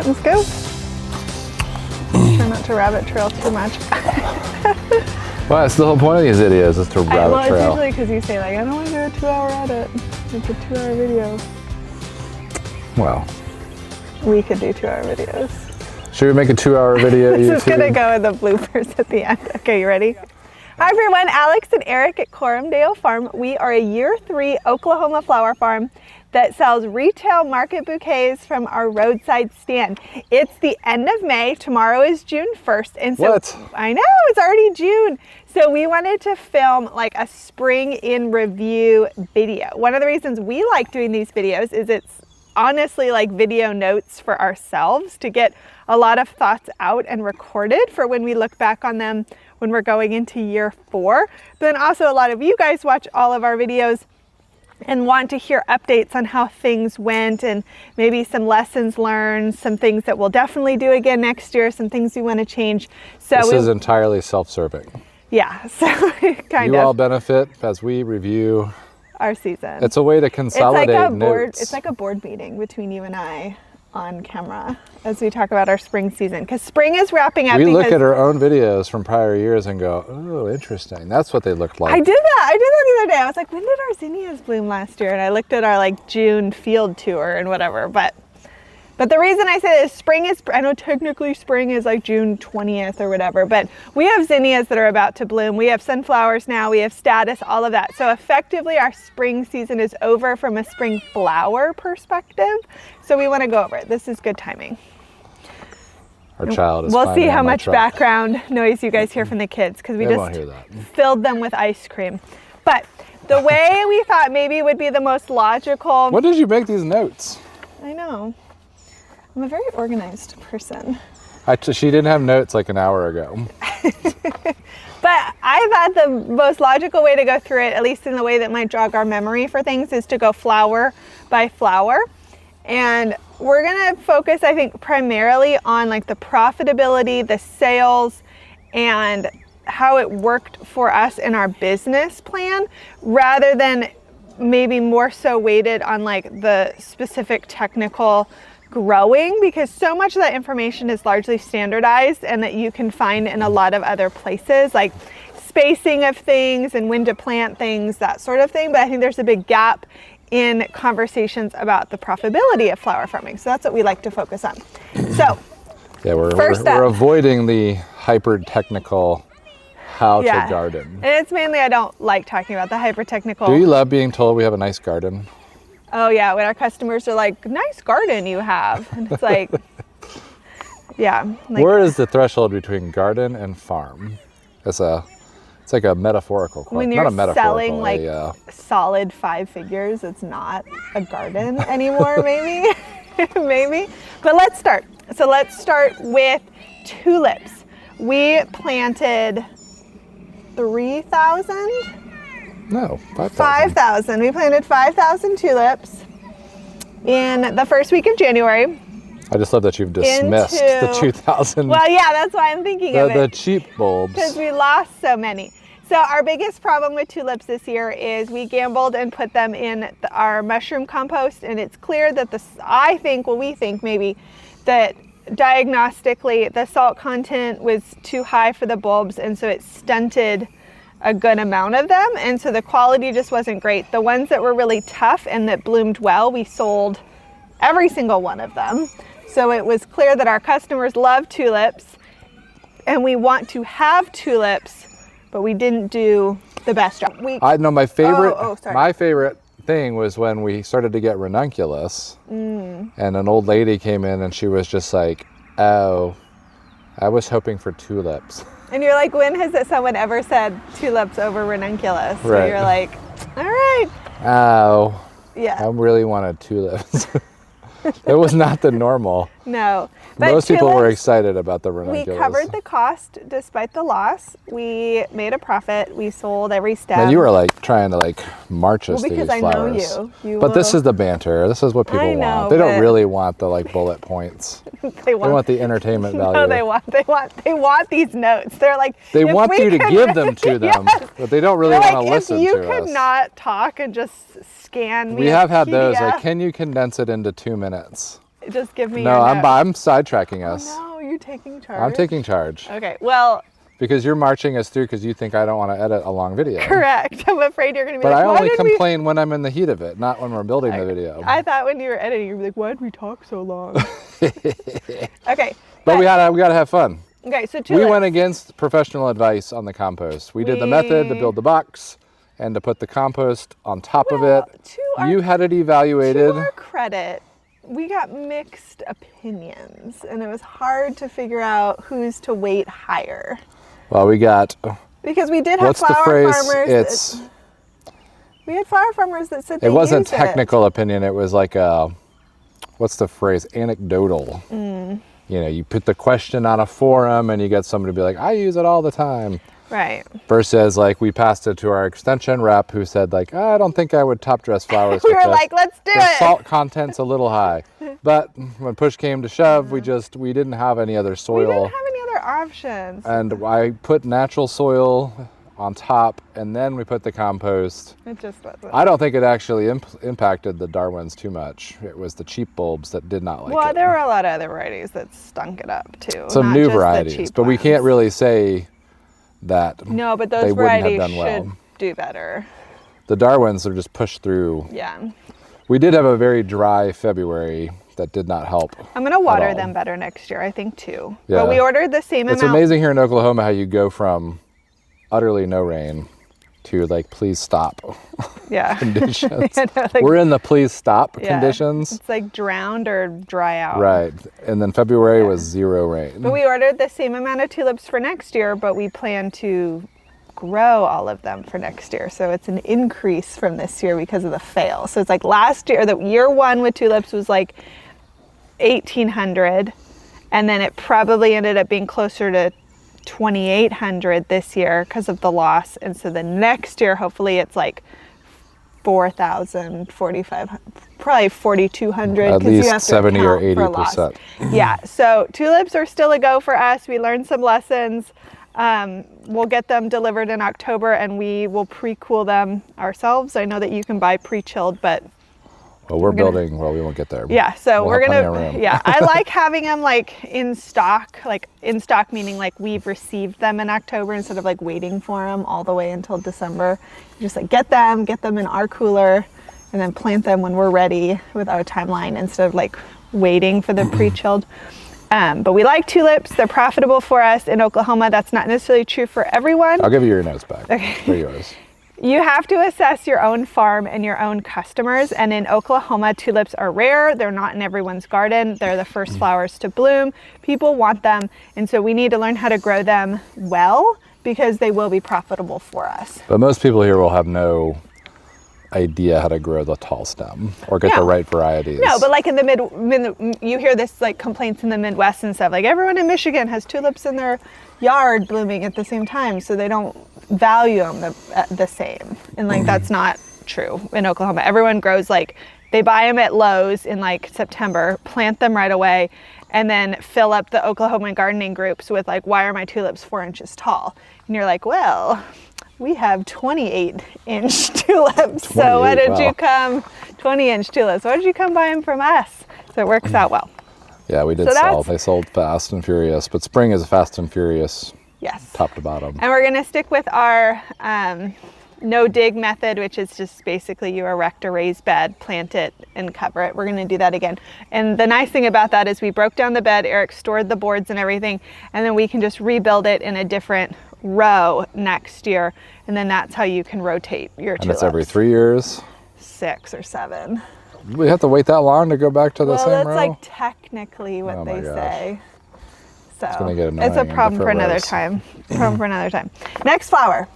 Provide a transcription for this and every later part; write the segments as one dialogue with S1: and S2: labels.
S1: Let's go. Try not to rabbit trail too much.
S2: Well, that's the whole point of these videos, is to rabbit trail.
S1: Well, it's usually because you say, like, I don't want to do a 2-hour edit. It's a 2-hour video.
S2: Well.
S1: We could do 2-hour videos.
S2: Should we make a 2-hour video?
S1: This is going to go in the bloopers at the end. Okay, you ready? Hi everyone, Alex and Eric at Coram Farm. We are a year 3 Oklahoma flower farm that sells retail market bouquets from our roadside stand. It's the end of May. Tomorrow is June 1st. And so
S2: what?
S1: I know, it's already June. So we wanted to film like a spring in review video. One of the reasons we like doing these videos is it's honestly like video notes for ourselves to get a lot of thoughts out and recorded for when we look back on them when we're going into year 4. But then also a lot of you guys watch all of our videos and want to hear updates on how things went and maybe some lessons learned, some things that we'll definitely do again next year, some things we want to change. So
S2: this is entirely self-serving.
S1: Yeah, so kind of.
S2: You all benefit as we review
S1: our season.
S2: It's a way to consolidate
S1: notes. It's like a board meeting between you and I on camera as we talk about our spring season, because spring is wrapping up.
S2: We look at our own videos from prior years and go, oh, interesting. That's what they looked like.
S1: I did that the other day. I was like, when did our zinnias bloom last year? And I looked at our like June field tour and whatever. But the reason I say this, spring is, I know technically spring is like June 20th or whatever, but we have zinnias that are about to bloom. We have sunflowers now, we have status, all of that. So effectively our spring season is over from a spring flower perspective. So we want to go over it. This is good timing.
S2: Our child is
S1: We'll see how much
S2: truck.
S1: Background noise you guys hear from the kids, because we just filled them with ice cream. But the way we thought maybe would be the most logical.
S2: When did you make these notes?
S1: I know. I'm a very organized person.
S2: She didn't have notes like an hour ago.
S1: But I thought the most logical way to go through it, at least in the way that might jog our memory for things, is to go flower by flower. And we're gonna focus, I think, primarily on like the profitability, the sales, and how it worked for us in our business plan, rather than maybe more so weighted on like the specific technical growing, because so much of that information is largely standardized and that you can find in a lot of other places, like spacing of things and when to plant things, that sort of thing. But I think there's a big gap in conversations about the profitability of flower farming. So that's what we like to focus on. So
S2: yeah, we're avoiding the hyper technical how to garden.
S1: And it's mainly, I don't like talking about the hyper technical.
S2: Do you love being told we have a nice garden?
S1: Oh yeah, when our customers are like, nice garden you have. And it's like, yeah. Like,
S2: where is the threshold between garden and farm? It's like a metaphorical quote.
S1: When you're
S2: not a metaphorical,
S1: selling like solid 5 figures, it's not a garden anymore, maybe. Maybe. But let's start. So let's start with tulips. We planted 3,000?
S2: No, 5,000.
S1: 5,000. We planted 5,000 tulips in the first week of January.
S2: I just love that you've dismissed the 2,000.
S1: Well, yeah, that's why I'm thinking of it.
S2: The cheap bulbs.
S1: Because we lost so many. So our biggest problem with tulips this year is we gambled and put them in our mushroom compost, and it's clear that we think maybe that diagnostically the salt content was too high for the bulbs, and so it stunted a good amount of them, and so the quality just wasn't great. The ones that were really tough and that bloomed well, we sold every single one of them. So it was clear that our customers love tulips and we want to have tulips, but we didn't do the best job.
S2: I know my favorite thing was when we started to get ranunculus, and an old lady came in and she was just like, oh, I was hoping for tulips.
S1: And you're like, when has someone ever said tulips over ranunculus? So
S2: right.
S1: You're like, all right.
S2: Oh,
S1: yeah.
S2: I really wanted tulips. It was not the normal.
S1: No.
S2: Most people were excited about the ranunculus.
S1: We covered the cost despite the loss. We made a profit. We sold every stem.
S2: And you were like trying to like march us through these flowers.
S1: Because I know you.
S2: But this is the banter. This is what people want. They don't really want the like bullet points. They want the entertainment value.
S1: No, they want these notes. They're like,
S2: they want you to give them to them, yes. But they don't really want to listen to us.
S1: If you could not talk and just scan me.
S2: We have had those. Like, can you condense it into 2 minutes?
S1: Just give me
S2: No,
S1: your
S2: I'm sidetracking us.
S1: Oh, no, you're taking charge.
S2: I'm taking charge.
S1: Okay, well.
S2: Because you're marching us through because you think I don't want to edit a long video.
S1: Correct. I'm afraid you're going to be
S2: but
S1: like,
S2: I only complain when I'm in the heat of it, not when we're building the video.
S1: I thought when you were editing, you'd be like, why'd we talk so long? Okay.
S2: But we got to have fun.
S1: Okay, so
S2: we went against professional advice on the compost. We did the method to build the box and to put the compost on top of it. You had it evaluated.
S1: To our credit, we got mixed opinions, and it was hard to figure out who's to weight higher.
S2: Well, we got...
S1: Because we did have flower farmers. We had flower farmers that said they
S2: It wasn't
S1: use it.
S2: technical opinion. It was like a... What's the phrase? Anecdotal. You know, you put the question on a forum and you get somebody to be like, I use it all the time.
S1: Right.
S2: Versus like we passed it to our extension rep who said like, I don't think I would top dress flowers.
S1: We were like, let's do
S2: the
S1: it.
S2: Salt content's a little high. But when push came to shove, we didn't have any other soil.
S1: We didn't have any other options.
S2: And I put natural soil on top and then we put the compost.
S1: It just wasn't.
S2: I don't think it actually impacted the Darwins too much. It was the cheap bulbs that did not like it.
S1: Well, there were a lot of other varieties that stunk it up too.
S2: Some new varieties, but we can't really say that.
S1: No, but those varieties should do better.
S2: The Darwins are just pushed through.
S1: Yeah.
S2: We did have a very dry February that did not help.
S1: I'm going to water them better next year, I think too.
S2: Yeah.
S1: But we ordered the same amount.
S2: It's amazing here in Oklahoma how you go from utterly no rain to like please stop conditions.
S1: Yeah, no, like,
S2: we're in the please stop conditions.
S1: It's like drowned or dry out.
S2: Right. And then February was 0 rain.
S1: But we ordered the same amount of tulips for next year, but we plan to grow all of them for next year. So it's an increase from this year because of the fail. So it's like last year, the year one with tulips was like 1,800. And then it probably ended up being closer to 2,800 this year because of the loss. And so the next year, hopefully it's like 4,000, 4,500, probably 4,200.
S2: At least 70 or 80%.
S1: Yeah, so tulips are still a go for us. We learned some lessons. We'll get them delivered in October and we will pre-cool them ourselves. I know that you can buy pre-chilled, but
S2: well, we're building, well, we won't get there.
S1: Yeah, so we're gonna, yeah, I like having them like in stock meaning like we've received them in October instead of like waiting for them all the way until December. You just like get them in our cooler and then plant them when we're ready with our timeline instead of like waiting for the pre-chilled. But we like tulips. They're profitable for us in Oklahoma. That's not necessarily true for everyone.
S2: I'll give you your notes back. Okay. They're yours.
S1: You have to assess your own farm and your own customers. And in Oklahoma, tulips are rare. They're not in everyone's garden. They're the first flowers to bloom. People want them. And so we need to learn how to grow them well because they will be profitable for us.
S2: But most people here will have no idea how to grow the tall stem or get the right varieties.
S1: No, but like in the you hear this like complaints in the Midwest and stuff, like everyone in Michigan has tulips in their yard blooming at the same time, so they don't value them the same. And like that's not true in Oklahoma. Everyone grows like, they buy them at Lowe's in like September, plant them right away, and then fill up the Oklahoma gardening groups with like, why are my tulips 4 inches tall? And you're like, well, we have 28-inch tulips. So why did you come 20-inch tulips? Why did you come buy them from us? So it works out well.
S2: Yeah, we did sell. They sold fast and furious, but spring is fast and furious.
S1: Yes.
S2: Top to bottom.
S1: And we're going to stick with our no dig method, which is just basically you erect a raised bed, plant it, and cover it. We're going to do that again. And the nice thing about that is we broke down the bed, Eric stored the boards and everything, and then we can just rebuild it in a different row next year. And then that's how you can rotate your tulips.
S2: And it's every 3 years?
S1: 6 or 7.
S2: We have to wait that long to go back to the same row?
S1: Well, that's like technically what they say. So
S2: it's, gonna get annoying.
S1: It's a problem for another time. Problem for another time. Next flower.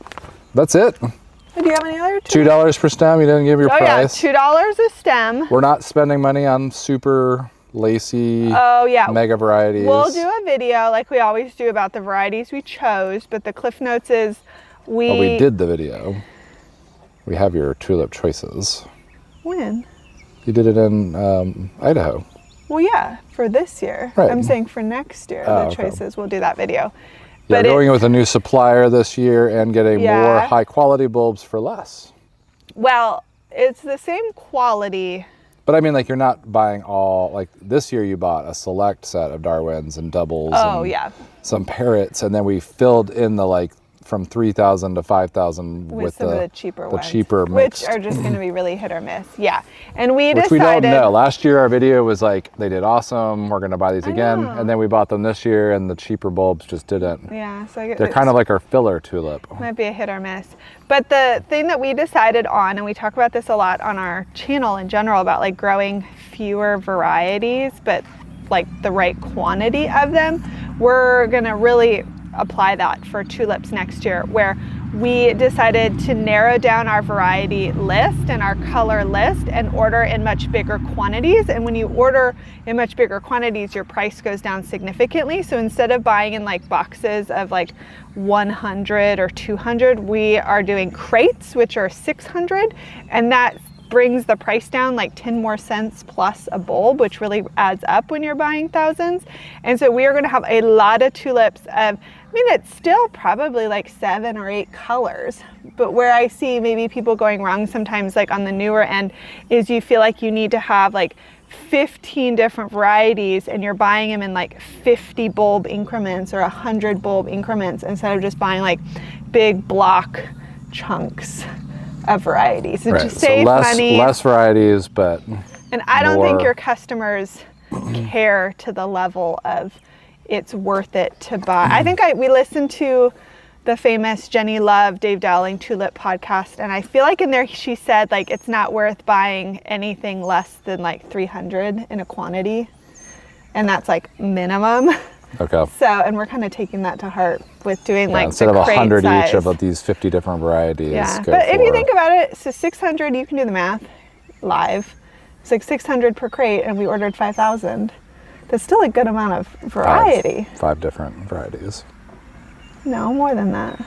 S2: That's it.
S1: Do you have any other?
S2: $2 per stem. You didn't give your price.
S1: Yeah, $2 a stem.
S2: We're not spending money on super lacy mega varieties.
S1: We'll do a video like we always do about the varieties we chose, but the Cliff Notes is
S2: we did the video. We have your tulip choices.
S1: When?
S2: You did it in Idaho.
S1: Well, yeah, for this year.
S2: Right.
S1: I'm saying for next year, the choices, we'll do that video.
S2: Yeah, going with a new supplier this year and getting more high quality bulbs for less.
S1: Well, it's the same quality.
S2: But I mean, like, you're not buying all, like, this year you bought a select set of Darwins and doubles.
S1: Oh,
S2: and
S1: yeah.
S2: some parrots, and then we filled in the, like, from 3,000 to 5,000 with
S1: some of the cheaper ones,
S2: cheaper mixed.
S1: which are just going to be really hit or miss. Yeah, and we
S2: which
S1: decided.
S2: We don't know. Last year our video was like, they did awesome. We're going to buy these again, and then we bought them this year, and the cheaper bulbs just didn't.
S1: Yeah, so
S2: they're kind of like our filler tulip.
S1: Might be a hit or miss. But the thing that we decided on, and we talk about this a lot on our channel in general about like growing fewer varieties, but like the right quantity of them, we're going to really apply that for tulips next year, where we decided to narrow down our variety list and our color list and order in much bigger quantities. And when you order in much bigger quantities, your price goes down significantly. So instead of buying in like boxes of like 100 or 200, we are doing crates, which are 600, and that brings the price down like 10 more cents plus a bulb, which really adds up when you're buying thousands. And so we are going to have a lot of tulips of, I mean, it's still probably like 7 or 8 colors, but where I see maybe people going wrong sometimes, like on the newer end, is you feel like you need to have like 15 different varieties and you're buying them in like 50 bulb increments or 100 bulb increments instead of just buying like big block chunks of varieties. And just save money.
S2: Less varieties, but
S1: and I don't think your customers care to the level of it's worth it to buy. I think we listened to the famous Jenny Love, Dave Dowling Tulip podcast, and I feel like in there she said like it's not worth buying anything less than like 300 in a quantity, and that's like minimum.
S2: Okay.
S1: So, and we're kind of taking that to heart with doing like
S2: instead
S1: the
S2: of 100
S1: size.
S2: Each of these 50 different varieties.
S1: Yeah, but if you think about it, so 600, you can do the math live. It's like 600 per crate, and we ordered 5,000. That's still a good amount of variety.
S2: Five different varieties.
S1: No, more than that.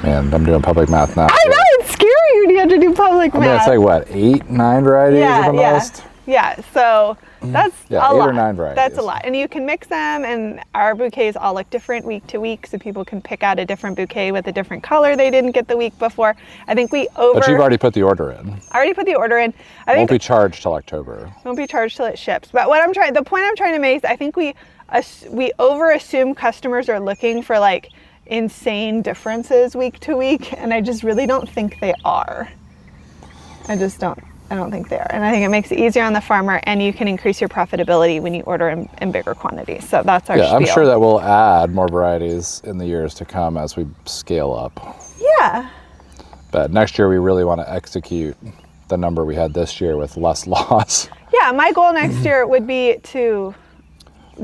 S2: And I'm doing public math now.
S1: I know, it's scary when you have to do public math.
S2: I mean, it's like what, 8, 9 varieties at the most?
S1: Yeah, so that's a
S2: 8
S1: lot.
S2: or 9 varieties.
S1: That's a lot. And you can mix them, and our bouquets all look different week to week, so people can pick out a different bouquet with a different color they didn't get the week before. I think we
S2: But you've already put the order in.
S1: I already put the order in. I think
S2: won't be charged till October.
S1: Won't be charged till it ships. But the point I'm trying to make is I think we over assume customers are looking for like insane differences week to week, and I just really don't think they are. I don't think they are. And I think it makes it easier on the farmer, and you can increase your profitability when you order in bigger quantities. So that's our spiel.
S2: I'm sure that we'll add more varieties in the years to come as we scale up.
S1: Yeah.
S2: But next year we really want to execute the number we had this year with less loss.
S1: Yeah, my goal next year would be to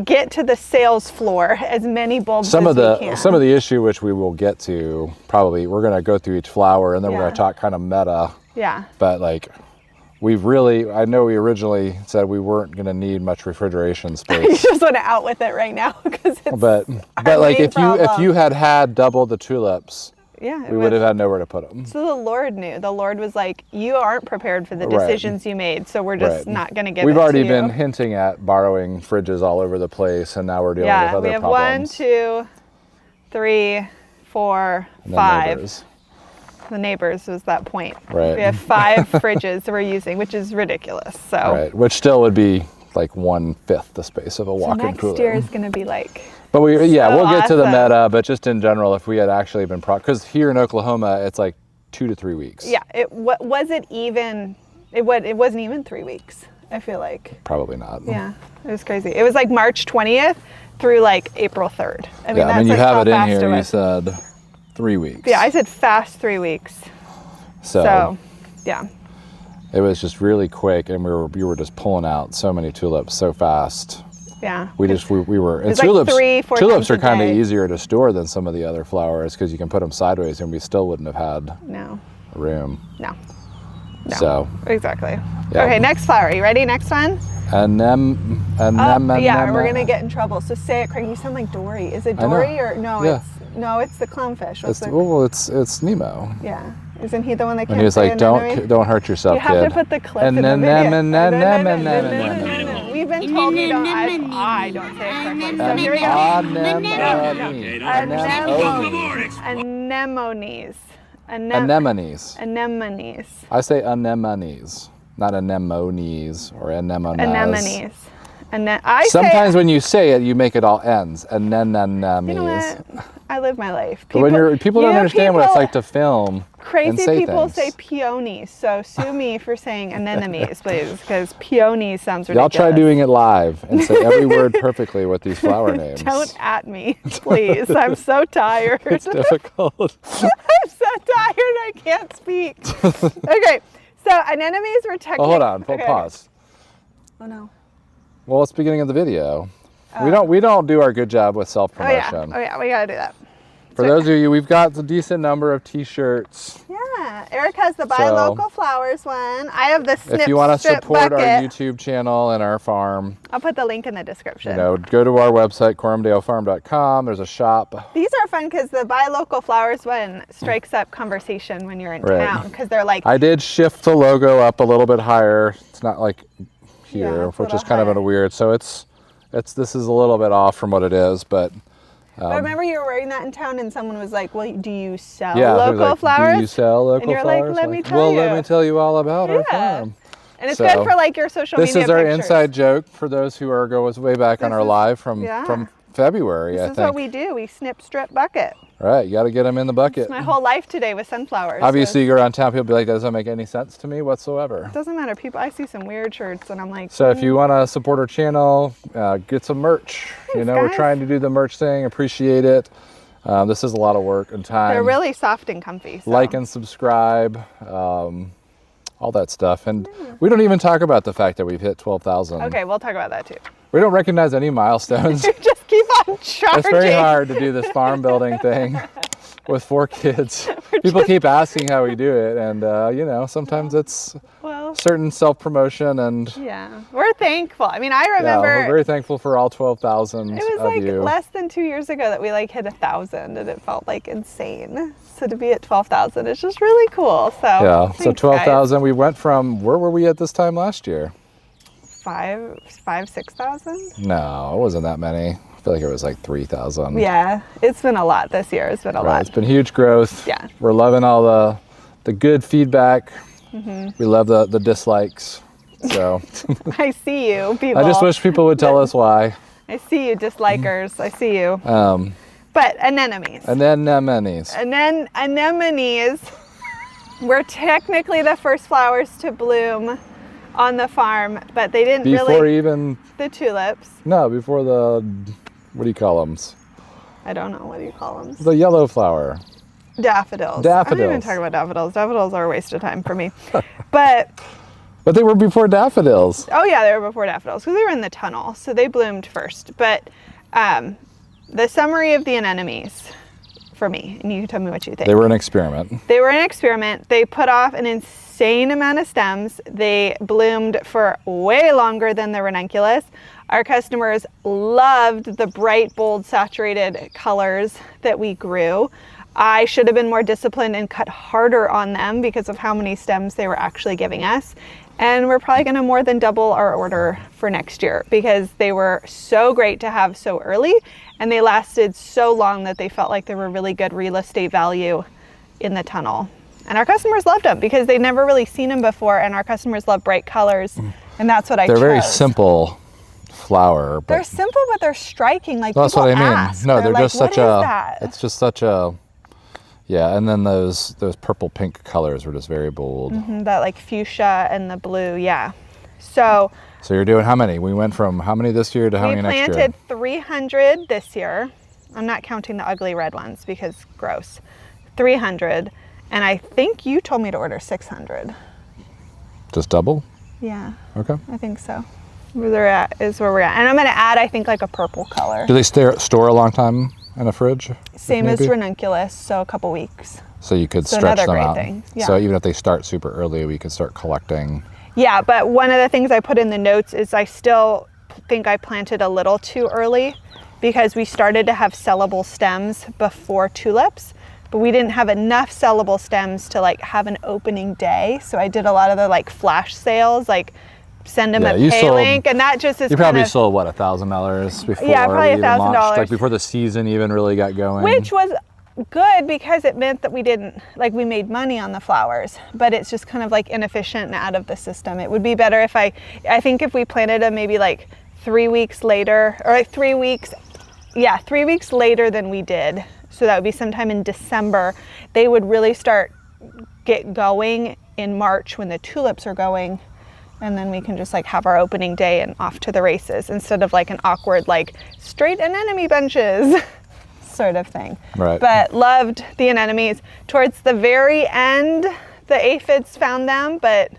S1: get to the sales floor as many bulbs as we can.
S2: Some of the issue, which we will get to, probably, we're going to go through each flower, and then we're going to talk kind of meta.
S1: Yeah.
S2: But like, I know we originally said we weren't going to need much refrigeration space.
S1: You just want to out with it right now because it's
S2: but like if you had double the tulips, we would have had nowhere to put them.
S1: So the Lord knew. The Lord was like, you aren't prepared for the decisions you made, so we're just not going to give it to you.
S2: We've already been hinting at borrowing fridges all over the place, and now we're dealing with other problems.
S1: We have 1, 2, 3, 4, 5. The neighbors was that point.
S2: Right.
S1: We have 5 fridges we're using, which is ridiculous. So.
S2: Right, which still would be like 1/5 the space of a walk-in cooler.
S1: Next year is going to be like.
S2: But we'll get to the meta. But just in general, if we had actually been because here in Oklahoma, it's like 2 to 3 weeks.
S1: Yeah, it wasn't even 3 weeks. I feel like.
S2: Probably not.
S1: Yeah, it was crazy. It was like March 20th through like April 3rd.
S2: I mean, you have it in here. You said 3 weeks.
S1: Yeah, I said fast 3 weeks. So, yeah.
S2: It was just really quick, and we were just pulling out so many tulips so fast.
S1: Yeah.
S2: We were. And
S1: tulips, like 3-4
S2: tulips are kind of easier to store than some of the other flowers because you can put them sideways, and we still wouldn't have had room.
S1: No.
S2: So.
S1: Exactly.
S2: Yeah.
S1: Okay, next flower. Are you ready? Next one?
S2: Anemone.
S1: We're gonna get in trouble. So say it, Craig. You sound like Dory. Is it Dory or no?
S2: Yeah.
S1: It's the clownfish.
S2: It's Nemo.
S1: Yeah. Isn't he the one that can't?
S2: And he was like, "Don't hurt yourself,
S1: kid." You have to put the clip in the video. We've been told you don't. I don't say it correctly. So here we go. Anemones.
S2: Anemones.
S1: Anemones.
S2: I say anemones, not anemones or anemones.
S1: Anemones.
S2: Sometimes when you say it, you make it all ends. Anemones.
S1: You know what? I live my life.
S2: People don't understand what it's like to film.
S1: Crazy people
S2: things.
S1: say peony, so sue me for saying anemones, please, because peony sounds ridiculous.
S2: Y'all try doing it live and say every word perfectly with these flower names.
S1: Don't at me, please. I'm so tired.
S2: It's difficult.
S1: I'm so tired. I can't speak. Okay, so anemones were technically.
S2: Oh, hold on. Pause.
S1: Oh no.
S2: Well, it's the beginning of the video. We don't do our good job with self-promotion.
S1: Oh yeah, we gotta do that.
S2: For those of you, we've got a decent number of t-shirts.
S1: Yeah, Eric has the Buy Local Flowers one. I have the Snip
S2: If you want to
S1: Strip
S2: support
S1: bucket.
S2: our YouTube channel and our farm,
S1: I'll put the link in the description.
S2: go to our website, coramdalefarm.com. There's a shop.
S1: These are fun because the Buy Local Flowers one strikes up conversation when you're in town because they're like.
S2: I did shift the logo up a little bit higher. It's not like here, which is kind of a weird. So this is a little bit off from what it is, but.
S1: But I remember you were wearing that in town and someone was like, well, do you sell
S2: local
S1: local flowers?
S2: Do you sell local
S1: and you're
S2: flowers?
S1: Like, let me tell you.
S2: Well, let me tell you all about our farm.
S1: And it's good for like your social media
S2: This is our
S1: pictures.
S2: inside joke for those who goes way back on our live from February,
S1: This is what we do. We snip, strip, bucket.
S2: Right, you got to get them in the bucket.
S1: It's my whole life today with sunflowers.
S2: Obviously, you go around town, people be like, that doesn't make any sense to me whatsoever.
S1: It doesn't matter. I see some weird shirts and I'm like.
S2: So if you want to support our channel, get some merch.
S1: Thanks,
S2: we're
S1: guys.
S2: trying to do the merch thing. Appreciate it. This is a lot of work and time.
S1: They're really soft and comfy. So.
S2: Like and subscribe, all that stuff. And we don't even talk about the fact that we've hit 12,000.
S1: Okay, we'll talk about that too.
S2: We don't recognize any milestones.
S1: Just keep on charging.
S2: It's very hard to do this farm building thing with 4 kids. People keep asking how we do it, and sometimes it's certain self-promotion and.
S1: Yeah, we're thankful. I mean, I remember.
S2: Yeah, we're very thankful for all 12,000 of you.
S1: It was like less than 2 years ago that we like hit 1,000, and it felt like insane. So to be at 12,000 is just really cool. So
S2: yeah,
S1: thanks,
S2: so 12,000. We went from where were we at this time last year?
S1: 6,000?
S2: No, it wasn't that many. I feel like it was like 3,000.
S1: Yeah, it's been a lot this year. It's been a lot.
S2: It's been huge growth.
S1: Yeah.
S2: We're loving all the good feedback. We love the dislikes. So
S1: I see you, people.
S2: I just wish people would tell us why.
S1: I see you, dislikers. I see you. But anemones.
S2: Anemones.
S1: And then anemones were technically the first flowers to bloom on the farm, but they didn't
S2: before even
S1: the tulips.
S2: No, before the what do you call them?
S1: I don't know. What do you call them?
S2: The yellow flower.
S1: Daffodils. I don't even talk about daffodils. Daffodils are a waste of time for me. But
S2: they were before daffodils.
S1: Oh yeah, they were before daffodils because they were in the tunnel, so they bloomed first. But the summary of the anemones for me, and you can tell me what you think.
S2: They were an experiment.
S1: They were an experiment. They put off an insane amount of stems. They bloomed for way longer than the ranunculus. Our customers loved the bright, bold, saturated colors that we grew. I should have been more disciplined and cut harder on them because of how many stems they were actually giving us. And we're probably going to more than double our order for next year because they were so great to have so early and they lasted so long that they felt like they were really good real estate value in the tunnel. And our customers loved them because they'd never really seen them before, and our customers love bright colors, and that's what I chose.
S2: They're very simple flower. But
S1: they're simple, but they're striking. Like
S2: that's
S1: people
S2: what I mean.
S1: ask.
S2: No, they're
S1: like,
S2: just such
S1: what is that?
S2: It's just such a. Yeah, and then those purple pink colors were just very bold.
S1: That like fuchsia and the blue, yeah. So
S2: you're doing how many? We went from how many this year to how many next year?
S1: We planted 300 this year. I'm not counting the ugly red ones because gross. 300, and I think you told me to order 600.
S2: Just double?
S1: Yeah.
S2: Okay.
S1: I think so. Where they're at is where we're at. And I'm going to add, I think, like a purple color.
S2: Do they store a long time in a fridge?
S1: Same as ranunculus, so a couple weeks.
S2: So you could stretch them out.
S1: Thing. Yeah.
S2: So even if they start super early, we could start collecting.
S1: Yeah, but one of the things I put in the notes is I still think I planted a little too early because we started to have sellable stems before tulips, but we didn't have enough sellable stems to like have an opening day. So I did a lot of the like flash sales, like send them a pay link, and that just is.
S2: You probably sold what, $1,000 before?
S1: Yeah, probably $1,000.
S2: Like before the season even really got going.
S1: Which was good because it meant that we didn't, like, we made money on the flowers, but it's just kind of like inefficient and out of the system. It would be better if I think if we planted them maybe like 3 weeks later, or like 3 weeks, 3 weeks later than we did. So that would be sometime in December. They would really get going in March when the tulips are going. And then we can just like have our opening day and off to the races instead of like an awkward, like straight anemone bunches sort of thing.
S2: Right.
S1: But loved the anemones. Towards the very end, the aphids found them, but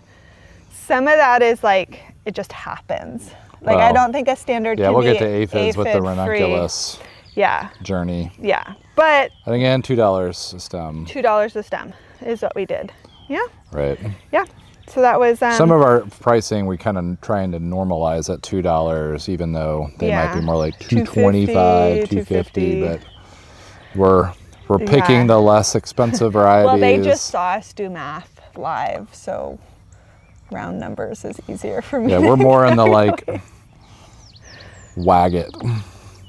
S1: some of that is like, it just happens. Like, I don't think a standard can
S2: we'll
S1: be
S2: get to aphids with the ranunculus journey.
S1: Yeah. But
S2: and again, $2 a stem.
S1: $2 a stem is what we did. Yeah.
S2: Right.
S1: Yeah. So that was
S2: some of our pricing. We kind of trying to normalize at $2, even though they might be more like $2.25, $2.50. But we're picking the less expensive varieties.
S1: Well, they just saw us do math live, so round numbers is easier for me.
S2: Yeah, we're more in the like wag it,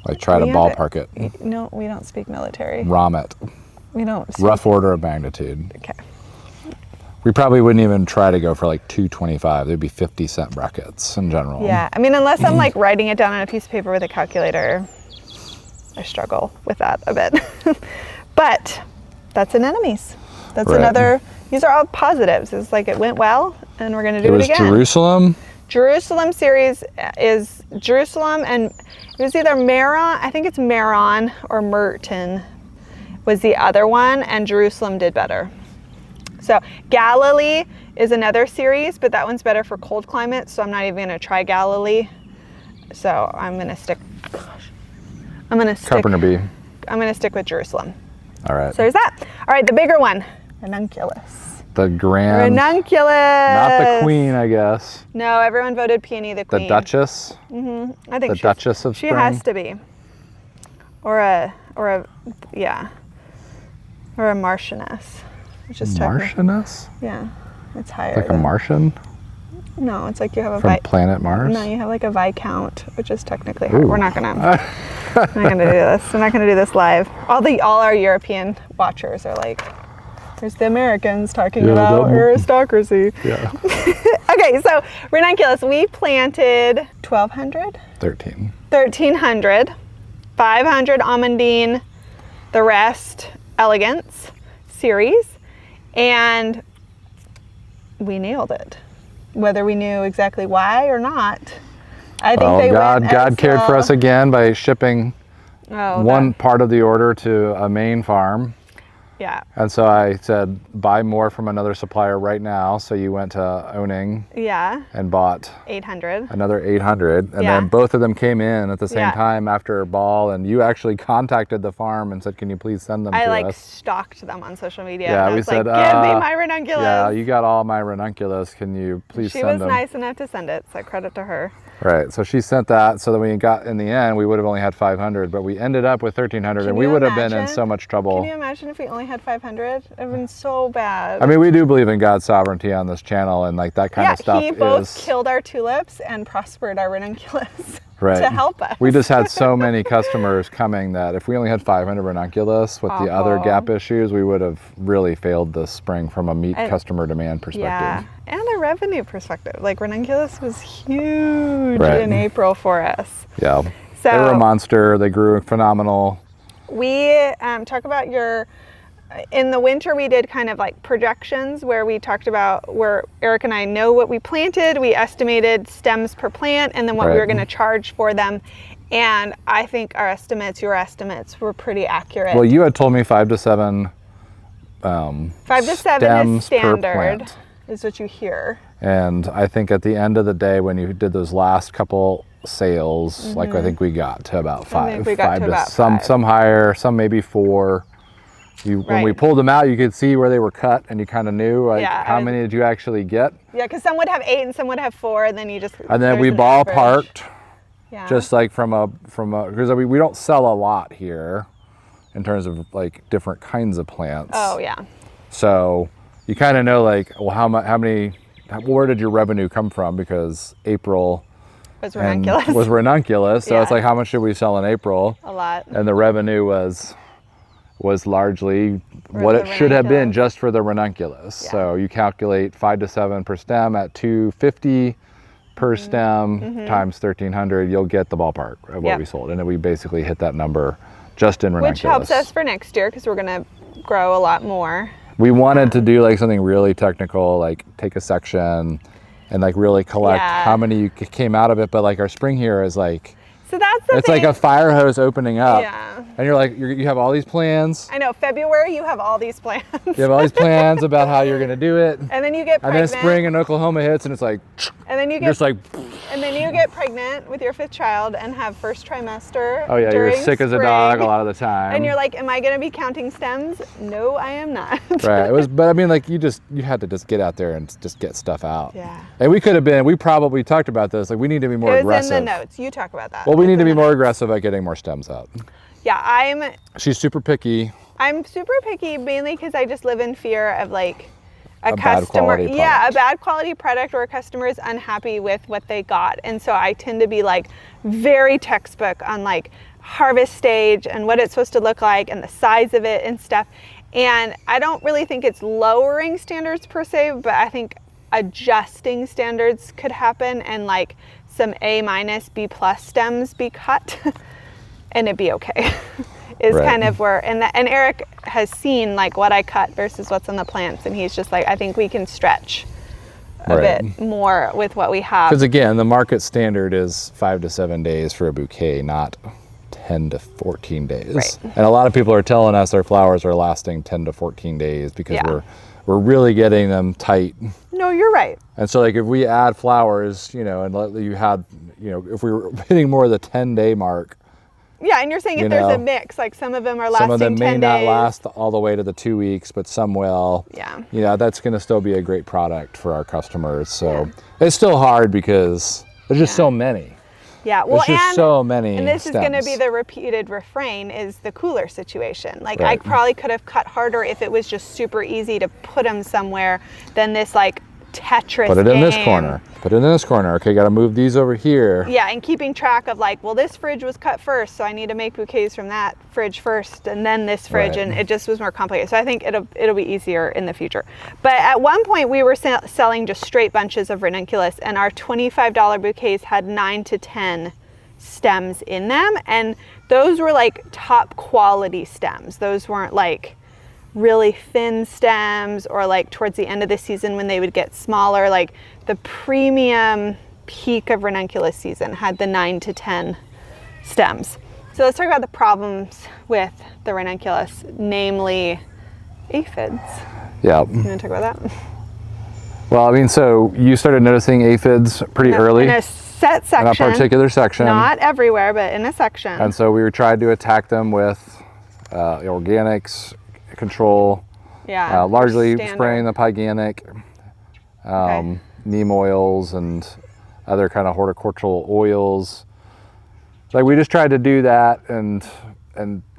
S2: like try to ballpark it.
S1: No, we don't speak military.
S2: ROM it.
S1: We don't.
S2: Rough order of magnitude.
S1: Okay.
S2: We probably wouldn't even try to go for like $2.25. They'd be 50-cent brackets in general.
S1: Yeah, I mean, unless I'm like writing it down on a piece of paper with a calculator, I struggle with that a bit. But that's anemones. That's another. These are all positives. It's like it went well, and we're going to do it again.
S2: Jerusalem.
S1: Jerusalem series is Jerusalem, and it was either Maron. I think it's Maron or Merton was the other one, and Jerusalem did better. So Galilee is another series, but that one's better for cold climates, so I'm not even going to try Galilee. So I'm going to stick.
S2: Carpenter bee.
S1: I'm going to stick with Jerusalem.
S2: All right.
S1: So there's that. All right, the bigger one, Ranunculus.
S2: The grand.
S1: Ranunculus.
S2: Not the queen, I guess.
S1: No, everyone voted Peony the queen.
S2: The Duchess.
S1: I think
S2: the Duchess of Spring.
S1: She has to be. Or a Marchioness. Which is
S2: Marchioness?
S1: Yeah, it's higher.
S2: Like a Martian?
S1: No, it's like you have a
S2: from planet Mars.
S1: No, you have like a Viscount, which is technically higher. We're not gonna. We're not gonna do this. We're not gonna do this live. All our European watchers are like, there's the Americans talking about aristocracy.
S2: Yeah.
S1: Okay, so Ranunculus, we planted 1,200. 1,300, 500 Amandine, the rest Elegance series. And we nailed it. Whether we knew exactly why or not, I think
S2: God cared for us again by shipping one part of the order to a Maine farm.
S1: Yeah.
S2: And so I said, buy more from another supplier right now. So you went to owning.
S1: Yeah.
S2: And bought
S1: 800.
S2: Another 800. And then both of them came in at the same time after ball. And you actually contacted the farm and said, can you please send them to us?
S1: I like stalked them on social media.
S2: Yeah,
S1: and I
S2: we
S1: was
S2: said,
S1: like, give me my Ranunculus.
S2: Yeah, you got all my Ranunculus. Can you please send them?
S1: She was nice enough to send it. So credit to her.
S2: Right, so she sent that, so that we got, in the end, we would have only had 500, but we ended up with 1,300, and we would have been in so much trouble.
S1: Can you imagine if we only had 500? It would have been so bad.
S2: I mean, we do believe in God's sovereignty on this channel, and like that kind of stuff
S1: he both killed our tulips and prospered our Ranunculus to help us.
S2: We just had so many customers coming that if we only had 500 Ranunculus with the other gap issues, we would have really failed this spring from a meat customer demand perspective. Yeah,
S1: and a revenue perspective. Like Ranunculus was huge in April for us.
S2: Yeah, so they were a monster. They grew phenomenal.
S1: We talk about in the winter we did kind of like projections where we talked about where Eric and I know what we planted. We estimated stems per plant and then what we were going to charge for them. And I think your estimates were pretty accurate.
S2: Well, you had told me 5 to 7
S1: 5 to 7 is standard, is what you hear.
S2: And I think at the end of the day, when you did those last couple sales, like I think we got to about 5. Some higher, some maybe 4. When we pulled them out, you could see where they were cut, and you kind of knew how many did you actually get.
S1: Yeah, because some would have 8 and some would have 4, and then you just.
S2: And then we ballparked, just like from a because we don't sell a lot here, in terms of like different kinds of plants.
S1: Oh yeah.
S2: So you kind of know like, well, where did your revenue come from? Because April
S1: was Ranunculus.
S2: So it's like, how much did we sell in April?
S1: A lot.
S2: And the revenue was was largely what it should have been just for the ranunculus.
S1: Yeah.
S2: So you calculate 5 to 7 per stem at $250 per stem times 1,300, you'll get the ballpark of what we sold. And then we basically hit that number just in ranunculus.
S1: Which helps us for next year because we're going to grow a lot more.
S2: We wanted to do like something really technical, like take a section and like really collect how many came out of it. But like our spring here is like,
S1: so that's the
S2: it's
S1: thing.
S2: like a fire hose opening up.
S1: Yeah.
S2: And you're like, you have all these plans.
S1: I know, February, you have all these plans.
S2: You have all these plans about how you're going to do it.
S1: And then you get pregnant.
S2: And then spring in Oklahoma hits and it's like,
S1: and then you get
S2: just like,
S1: and then you get pregnant with your 5th child and have first trimester.
S2: oh yeah, you're sick as a dog a lot of the time.
S1: And you're like, am I going to be counting stems? No, I am not.
S2: Right. It was, but I mean, like you had to just get out there and just get stuff out.
S1: Yeah.
S2: And we probably talked about this. Like we need to be more aggressive.
S1: It was in the notes. You talk about that.
S2: Well, we need to be more aggressive at getting more stems out.
S1: Yeah,
S2: She's super picky.
S1: I'm super picky mainly because I just live in fear of like a
S2: bad quality product.
S1: Yeah, a bad quality product or a customer is unhappy with what they got. And so I tend to be like very textbook on like harvest stage and what it's supposed to look like and the size of it and stuff. And I don't really think it's lowering standards per se, but I think adjusting standards could happen and like some A-, B+ stems be cut and it'd be okay. Is kind of where, and Eric has seen like what I cut versus what's on the plants, and he's just like, I think we can stretch a bit more with what we have.
S2: Because again, the market standard is 5 to 7 days for a bouquet, not 10 to 14 days.
S1: Right.
S2: And a lot of people are telling us their flowers are lasting 10 to 14 days because we're really getting them tight.
S1: No, you're right.
S2: And so like if we add flowers, you know, and you had, you know, if we were hitting more of the 10-day mark.
S1: Yeah, and you're saying if there's a mix, like some of them are lasting 10 days.
S2: Some of them may not last all the way to the 2 weeks, but some will.
S1: Yeah.
S2: You know, that's going to still be a great product for our customers. So it's still hard because there's just so many.
S1: Yeah, well,
S2: there's just so many
S1: and this
S2: stems.
S1: is going to be the repeated refrain is the cooler situation. Like I probably could have cut harder if it was just super easy to put them somewhere than this like Tetris
S2: Put it in
S1: game.
S2: this corner. Put it in this corner. Okay, got to move these over here.
S1: Yeah, and keeping track of like, well, this fridge was cut first, so I need to make bouquets from that fridge first, and then this fridge, and it just was more complicated. So I think it'll be easier in the future. But at one point, we were selling just straight bunches of ranunculus, and our $25 bouquets had 9 to 10 stems in them, and those were like top quality stems. Those weren't like really thin stems or like towards the end of the season when they would get smaller. Like the premium peak of ranunculus season had the 9 to 10 stems. So let's talk about the problems with the ranunculus, namely aphids.
S2: Yeah.
S1: You want to talk about that?
S2: Well, I mean, so you started noticing aphids pretty early.
S1: In a set section.
S2: In a particular section.
S1: Not everywhere, but in a section.
S2: And so we tried to attack them with organics, control, largely spraying the pyganic, neem oils and other kind of horticultural oils. Like we just tried to do that and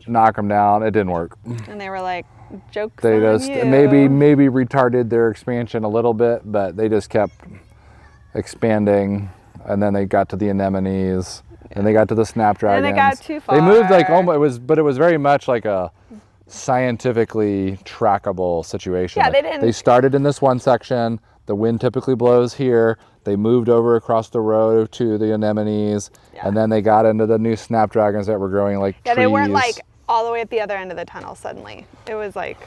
S2: knock them down. It didn't work.
S1: And they were like, jokes
S2: they
S1: on
S2: just
S1: you.
S2: maybe retarded their expansion a little bit, but they just kept expanding. And then they got to the anemones, and they got to the snapdragons.
S1: And they got too far.
S2: They moved like almost. It was very much like a scientifically trackable situation.
S1: Yeah,
S2: like
S1: they didn't.
S2: They started in this one section. The wind typically blows here. They moved over across the road to the anemones, and then they got into the new snapdragons that were growing like trees.
S1: They weren't like all the way at the other end of the tunnel suddenly. It was like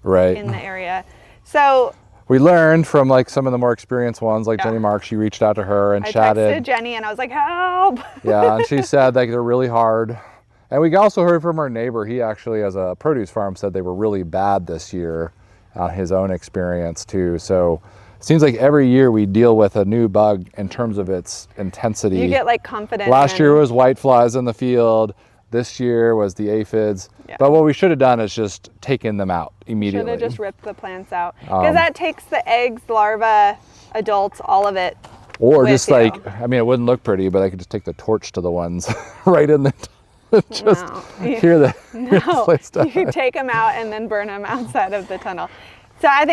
S1: in the area. So
S2: we learned from like some of the more experienced ones, like Jenny Mark. She reached out to her and chatted.
S1: I texted Jenny and I was like, help.
S2: Yeah, and she said like they're really hard. And we also heard from our neighbor. He actually has a produce farm, said they were really bad this year on his own experience too. So it seems like every year we deal with a new bug in terms of its intensity.
S1: You get like confidence.
S2: Last year was whiteflies in the field. This year was the aphids.
S1: Yeah.
S2: But what we should have done is just taken them out immediately.
S1: Should have just ripped the plants out. Because that takes the eggs, larvae, adults, all of it.
S2: Or just like, I mean, it wouldn't look pretty, but I could just take the torch to the ones right in the just hear the place down.
S1: You take them out and then burn them outside of the tunnel. So I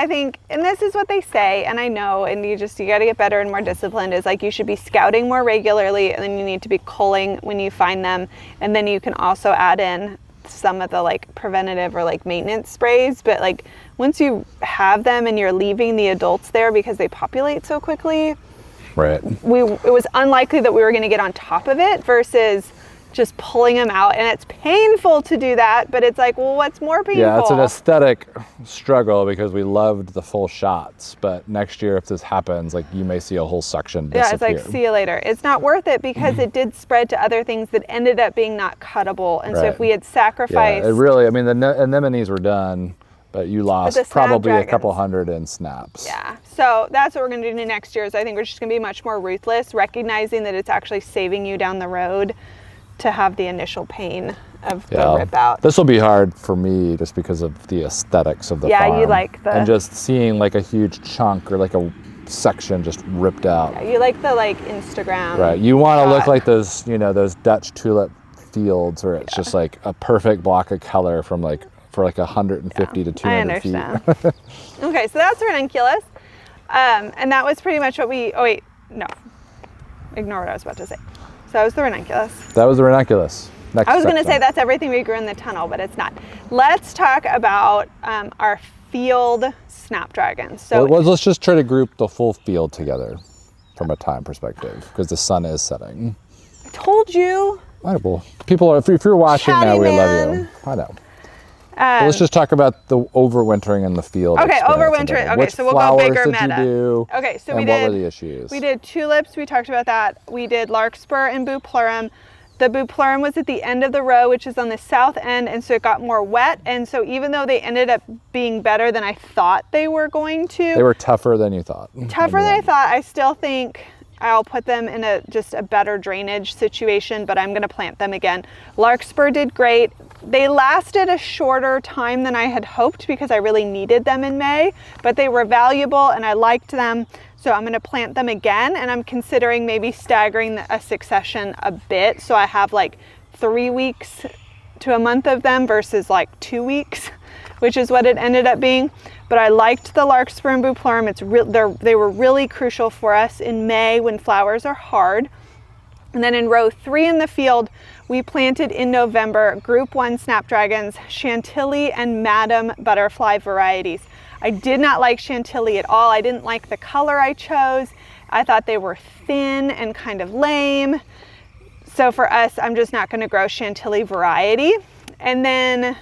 S1: think, and this is what they say, and I know, and you got to get better and more disciplined, is like you should be scouting more regularly, and then you need to be culling when you find them, and then you can also add in some of the like preventative or like maintenance sprays, but like once you have them and you're leaving the adults there because they populate so quickly,
S2: right?
S1: It was unlikely that we were going to get on top of it versus just pulling them out. And it's painful to do that, but it's like, well, what's more painful?
S2: Yeah, it's an aesthetic struggle because we loved the full shots, but next year if this happens, like you may see a whole section disappear.
S1: Yeah, it's like, see you later. It's not worth it because it did spread to other things that ended up being not cuttable. And so if we had sacrificed...
S2: Yeah, it really, I mean, the anemones were done, but you lost probably a couple hundred in snaps.
S1: Yeah, so that's what we're going to do next year is I think we're just going to be much more ruthless, recognizing that it's actually saving you down the road to have the initial pain of the rip out.
S2: This will be hard for me just because of the aesthetics of the farm.
S1: Yeah, you like the...
S2: And just seeing like a huge chunk or like a section just ripped out.
S1: Yeah, you like the like Instagram.
S2: Right, you want to look like those, you know, those Dutch tulip fields where it's just like a perfect block of color from like, for like 150 to 200 feet.
S1: Okay, so that's Ranunculus. And that was pretty much what we, oh wait, no. Ignore what I was about to say. So that was the Ranunculus.
S2: That was the Ranunculus.
S1: I was going to say that's everything we grew in the tunnel, but it's not. Let's talk about our field snapdragons. So
S2: well, let's just try to group the full field together from a time perspective because the sun is setting.
S1: I told you.
S2: I know, well, people are, if you're watching now, we love you. I know. Let's just talk about the overwintering in the field.
S1: Okay, overwintering. Okay, so we'll go bigger meta. Okay, so
S2: what were the issues?
S1: We did tulips. We talked about that. We did larkspur and bupleurum. The bupleurum was at the end of the row, which is on the south end, and so it got more wet. And so even though they ended up being better than I thought they were going to,
S2: they were tougher than you thought.
S1: Tougher than I thought. I still think I'll put them in just a better drainage situation, but I'm going to plant them again. Larkspur did great. They lasted a shorter time than I had hoped because I really needed them in May, but they were valuable and I liked them. So I'm going to plant them again, and I'm considering maybe staggering a succession a bit. So I have like 3 weeks to a month of them versus like 2 weeks, which is what it ended up being. But I liked the larkspur and bupleurum. They were really crucial for us in May when flowers are hard. And then in row 3 in the field, we planted in November group 1 snapdragons, Chantilly and Madam butterfly varieties. I did not like Chantilly at all. I didn't like the color I chose. I thought they were thin and kind of lame. So for us, I'm just not going to grow Chantilly variety. And then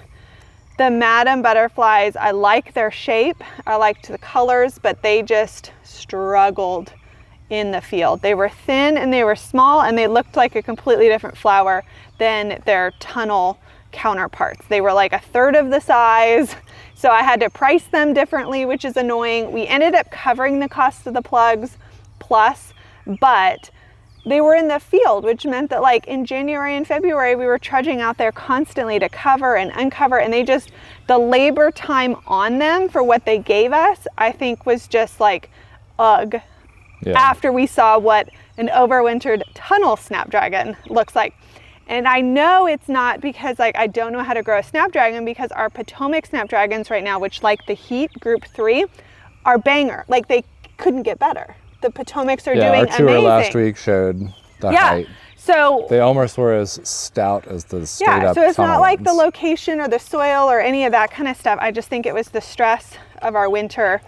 S1: the Madam butterflies, I like their shape. I liked the colors, but they just struggled in the field. They were thin and they were small and they looked like a completely different flower than their tunnel counterparts. They were like a third of the size. So I had to price them differently, which is annoying. We ended up covering the cost of the plugs plus, but they were in the field, which meant that like in January and February, we were trudging out there constantly to cover and uncover. And the labor time on them for what they gave us, I think was just like, ugh. Yeah. After we saw what an overwintered tunnel snapdragon looks like. And I know it's not because like I don't know how to grow a snapdragon, because our Potomac snapdragons right now, which like the heat group 3, are banger. Like they couldn't get better. The Potomacs are doing amazing.
S2: Our tour last week showed the height.
S1: So
S2: they almost were as stout as the straight up
S1: so it's not like
S2: ones.
S1: the location or the soil or any of that kind of stuff. I just think it was the stress of our winter.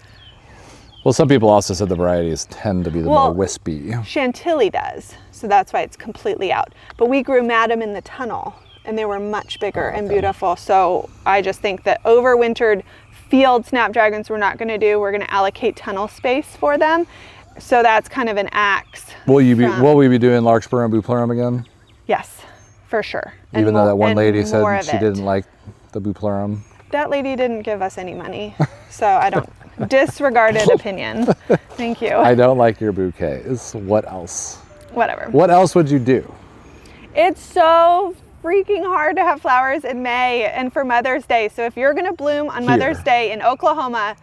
S2: Well, some people also said the varieties tend to be the more wispy.
S1: Chantilly does, so that's why it's completely out. But we grew Madam in the tunnel, and they were much bigger and beautiful. So I just think that overwintered field snapdragons we're not going to do. We're going to allocate tunnel space for them. So that's kind of an axe.
S2: Will we be doing larkspur and bupleurum again?
S1: Yes, for sure.
S2: Even though that one lady said she didn't like the bupleurum.
S1: That lady didn't give us any money, so I don't. Disregarded opinion. Thank you.
S2: I don't like your bouquets. What else?
S1: Whatever.
S2: What else would you do?
S1: It's so freaking hard to have flowers in May and for Mother's Day. So if you're going to bloom on Mother's Day in Oklahoma,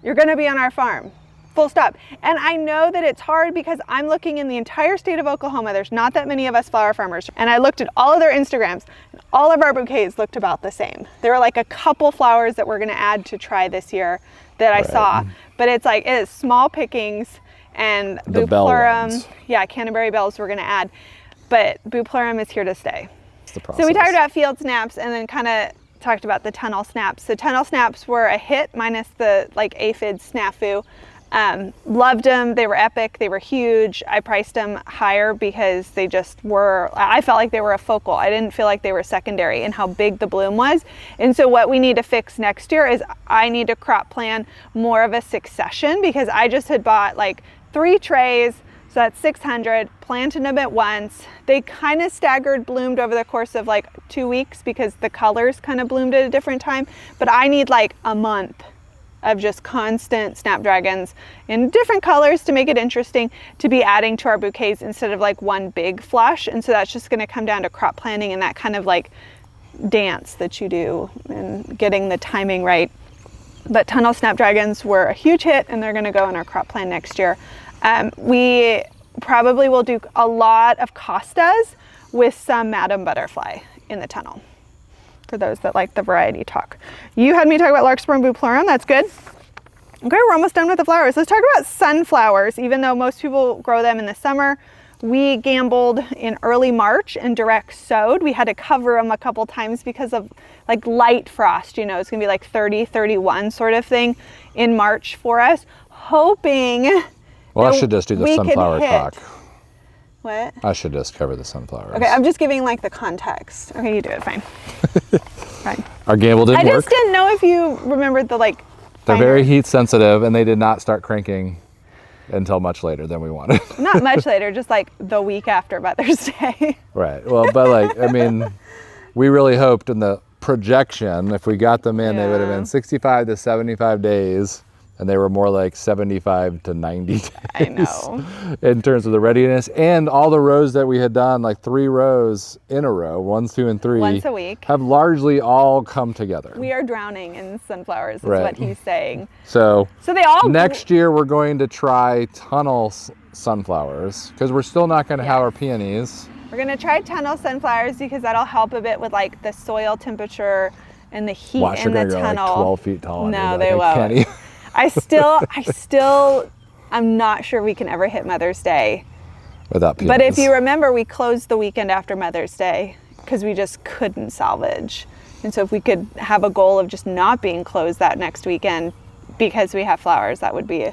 S1: you're going to be on our farm. Full stop. And I know that it's hard because I'm looking in the entire state of Oklahoma. There's not that many of us flower farmers. And I looked at all of their Instagrams, and all of our bouquets looked about the same. There were like a couple flowers that we're going to add to try this year that I saw. But it's like, it is small pickings, and
S2: the bupleurum,
S1: Canterbury bells we're going to add. But bupleurum is here to stay.
S2: It's the process.
S1: So we talked about field snaps and then kind of talked about the tunnel snaps. So tunnel snaps were a hit minus the like aphid snafu. Loved them. They were epic. They were huge. I priced them higher because they just were, I felt like they were a focal. I didn't feel like they were secondary in how big the bloom was. And so what we need to fix next year is I need to crop plan more of a succession, because I just had bought like 3 trays. So that's 600, planted them at once. They kind of staggered bloomed over the course of like 2 weeks because the colors kind of bloomed at a different time. But I need like a month of just constant snapdragons in different colors to make it interesting to be adding to our bouquets instead of like one big flush. And so that's just going to come down to crop planning and that kind of like dance that you do and getting the timing right. But tunnel snapdragons were a huge hit and they're going to go in our crop plan next year. We probably will do a lot of costas with some Madam Butterfly in the tunnel, for those that like the variety talk. You had me talk about Larkspur and Bupleurum. That's good. Okay, we're almost done with the flowers. Let's talk about sunflowers. Even though most people grow them in the summer, we gambled in early March and direct sowed. We had to cover them a couple times because of like light frost. You know, it's gonna be like 30, 31 sort of thing in March for us, hoping.
S2: Well, I should just do the sunflower talk.
S1: What?
S2: I should just cover the sunflowers.
S1: Okay, I'm just giving like the context. Okay, you do it, fine. Fine.
S2: Our gamble didn't work.
S1: I just didn't know if you remembered the like.
S2: They're very heat sensitive and they did not start cranking until much later than we wanted.
S1: Not much later, just like the week after Mother's Day.
S2: Right, well, but like, I mean, we really hoped in the projection, if we got them in, they would have been 65 to 75 days. And they were more like 75 to 90 days.
S1: I know.
S2: In terms of the readiness. And all the rows that we had done, like 3 rows in a row, 1, 2, and 3.
S1: Once a week.
S2: Have largely all come together.
S1: We are drowning in sunflowers, is what he's saying.
S2: So
S1: they all.
S2: Next year we're going to try tunnel sunflowers, because we're still not going to have our peonies.
S1: We're going to try tunnel sunflowers because that'll help a bit with like the soil temperature and the heat in the tunnel.
S2: Like 12 feet tall.
S1: No, they won't. I'm not sure we can ever hit Mother's Day
S2: without peonies.
S1: But if you remember, we closed the weekend after Mother's Day because we just couldn't salvage. And so if we could have a goal of just not being closed that next weekend because we have flowers, that would be a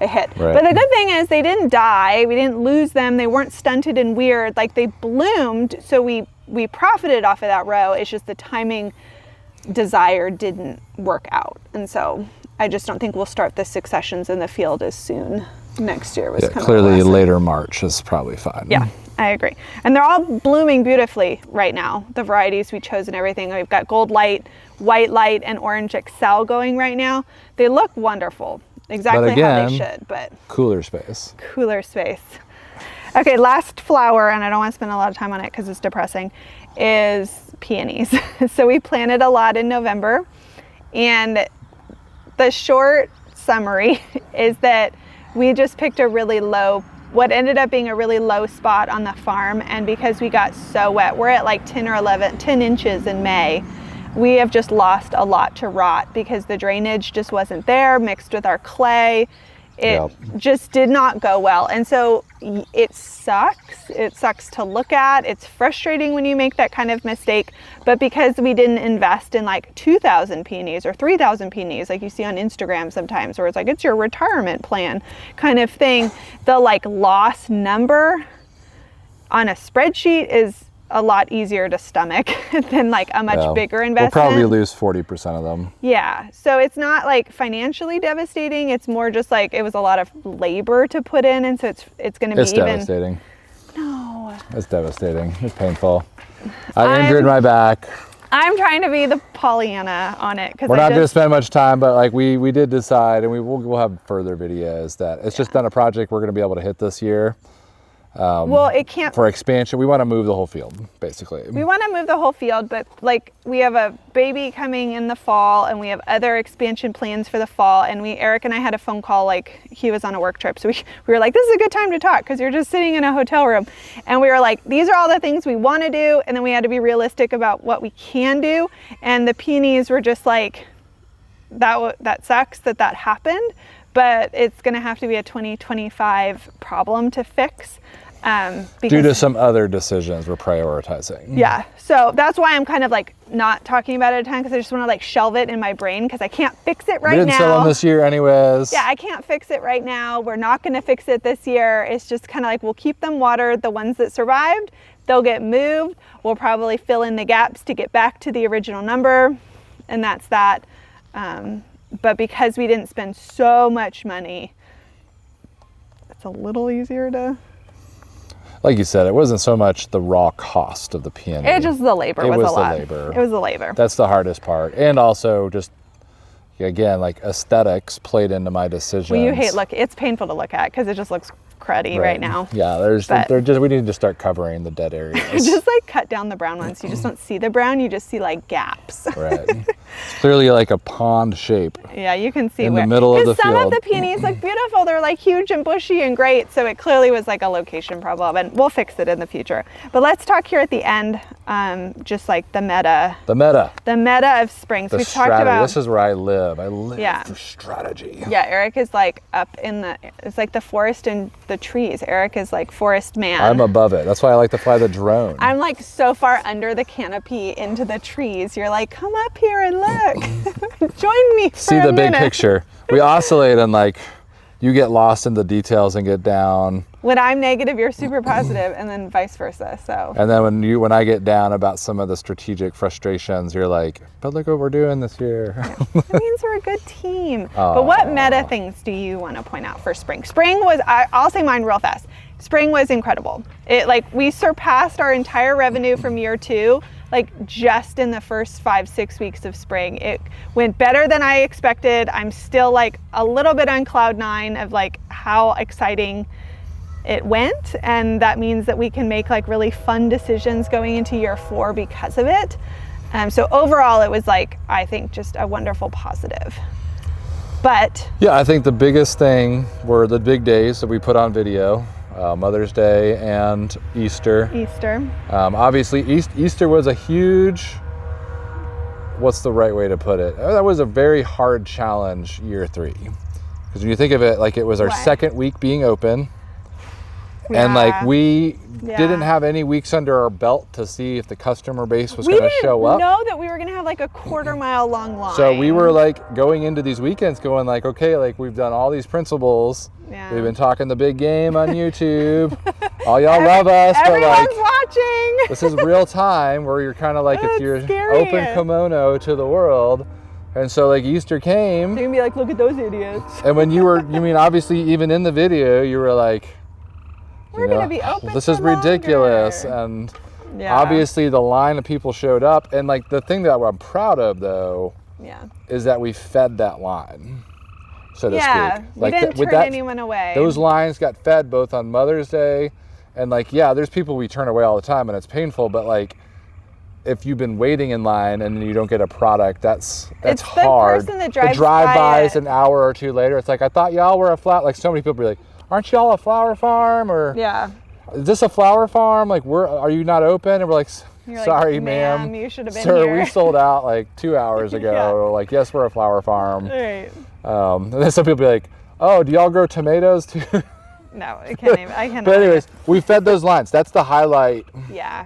S1: hit.
S2: Right.
S1: But the good thing is they didn't die. We didn't lose them. They weren't stunted and weird. Like they bloomed, so we profited off of that row. It's just the timing desire didn't work out. And so I just don't think we'll start the successions in the field as soon next year.
S2: Clearly later March is probably fine.
S1: Yeah, I agree. And they're all blooming beautifully right now, the varieties we chose and everything. We've got Gold Light, White Light, and Orange Excel going right now. They look wonderful, exactly how they should, but
S2: cooler space.
S1: Cooler space. Okay, last flower, and I don't want to spend a lot of time on it because it's depressing, is peonies. So we planted a lot in November, and the short summary is that we just picked a really low, what ended up being a really low spot on the farm, and because we got so wet, we're at like 10 inches in May, we have just lost a lot to rot because the drainage just wasn't there, mixed with our clay. It just did not go well. And so it sucks. It sucks to look at. It's frustrating when you make that kind of mistake. But because we didn't invest in like 2,000 peonies or 3,000 peonies, like you see on Instagram sometimes, where it's like, it's your retirement plan kind of thing, the like loss number on a spreadsheet is a lot easier to stomach than like a much bigger investment.
S2: We'll probably lose 40% of them.
S1: Yeah, so it's not like financially devastating. It's more just like it was a lot of labor to put in, and so it's going to be
S2: It's devastating.
S1: No.
S2: It's devastating. It's painful. I injured my back.
S1: I'm trying to be the Pollyanna on it because
S2: we're not going to spend much time, but like we did decide, and we'll have further videos that it's just not a project we're going to be able to hit this year.
S1: Well, it can't.
S2: For expansion, we want to move the whole field, basically.
S1: We want to move the whole field, but like we have a baby coming in the fall, and we have other expansion plans for the fall. And Eric and I had a phone call, like he was on a work trip, so we were like, this is a good time to talk because you're just sitting in a hotel room, and we were like, these are all the things we want to do, and then we had to be realistic about what we can do. And the peonies were just like, that sucks that happened, but it's going to have to be a 2025 problem to fix.
S2: Due to some other decisions we're prioritizing.
S1: Yeah, so that's why I'm kind of like not talking about it a ton, because I just want to like shelve it in my brain because I can't fix it right now.
S2: We didn't sell them this year anyways.
S1: Yeah, I can't fix it right now. We're not going to fix it this year. It's just kind of like we'll keep them watered. The ones that survived, they'll get moved. We'll probably fill in the gaps to get back to the original number, and that's that. But because we didn't spend so much money, it's a little easier to...
S2: Like you said, it wasn't so much the raw cost of the peony.
S1: It just the labor was a lot. It was the labor.
S2: That's the hardest part. And also just, again, like aesthetics played into my decisions.
S1: Well, you hate it's painful to look at because it just looks cruddy right now.
S2: Yeah, we need to start covering the dead areas.
S1: Just like cut down the brown ones. You just don't see the brown, you just see like gaps.
S2: Right. It's clearly like a pond shape.
S1: Yeah, you can see
S2: in the middle of the field.
S1: Some of the peonies look beautiful. They're like huge and bushy and great. So it clearly was like a location problem, and we'll fix it in the future. But let's talk here at the end, just like the meta. The meta of spring. So we've talked about.
S2: This is where I live. I live for strategy.
S1: Yeah, Eric is like up in it's like the forest and the trees. Eric is like forest man.
S2: I'm above it. That's why I like to fly the drone.
S1: I'm like so far under the canopy into the trees. You're like, come up here and look. Join me for
S2: See the big picture. We oscillate and like you get lost in the details and get down.
S1: When I'm negative, you're super positive, and then vice versa. So.
S2: And then when I get down about some of the strategic frustrations, you're like, but look what we're doing this year.
S1: Yeah. That means we're a good team. But what meta things do you want to point out for spring? Spring was, I'll say mine real fast. Spring was incredible. We surpassed our entire revenue from year 2, like just in the first 5-6 weeks of spring. It went better than I expected. I'm still like a little bit on cloud 9 of like how exciting it went, and that means that we can make like really fun decisions going into year 4 because of it. So overall, it was like, I think just a wonderful positive. But
S2: yeah, I think the biggest thing were the big days that we put on video. Mother's Day and Easter. Obviously, Easter was a huge, what's the right way to put it? That was a very hard challenge year 3. Because when you think of it, like it was our second week being open. Yeah. And like we didn't have any weeks under our belt to see if the customer base was going to show up.
S1: We didn't know that we were going to have like a 1/4 mile long line.
S2: So we were like going into these weekends going like, okay, like we've done all these principles. Yeah. We've been talking the big game on YouTube. All y'all love us, but like
S1: watching.
S2: This is real time where you're kind of like it's your open kimono to the world. And so like Easter came.
S1: They're gonna be like, look at those idiots.
S2: And when obviously even in the video you were like,
S1: we're going to be open
S2: this is ridiculous. And obviously the line of people showed up. And like the thing that I'm proud of though is that we fed that line, so to speak.
S1: We didn't turn anyone away.
S2: Those lines got fed both on Mother's Day and like, there's people we turn away all the time and it's painful, but like if you've been waiting in line and you don't get a product, that's hard.
S1: The person that drives
S2: the drive-bys an hour or 2 later, it's like, I thought y'all were a flower. Like so many people be like, aren't y'all a flower farm? Or is this a flower farm? Like, are you not open? And we're like, sorry, like, ma'am,
S1: you should have been
S2: here.
S1: Sir,
S2: we sold out like 2 hours ago. Like, yes, we're a flower farm.
S1: Right.
S2: And then some people be like, oh, do y'all grow tomatoes too?
S1: No, I can't even. I cannot.
S2: But anyways, we fed those lines. That's the highlight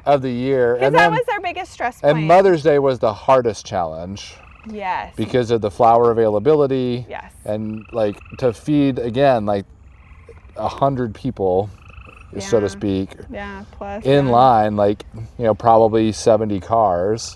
S2: of the year.
S1: Because that was our biggest stress point.
S2: And Mother's Day was the hardest challenge.
S1: Yes.
S2: Because of the flower availability.
S1: Yes.
S2: And like to feed again, like 100 people, so to speak,
S1: plus
S2: in line, like probably 70 cars,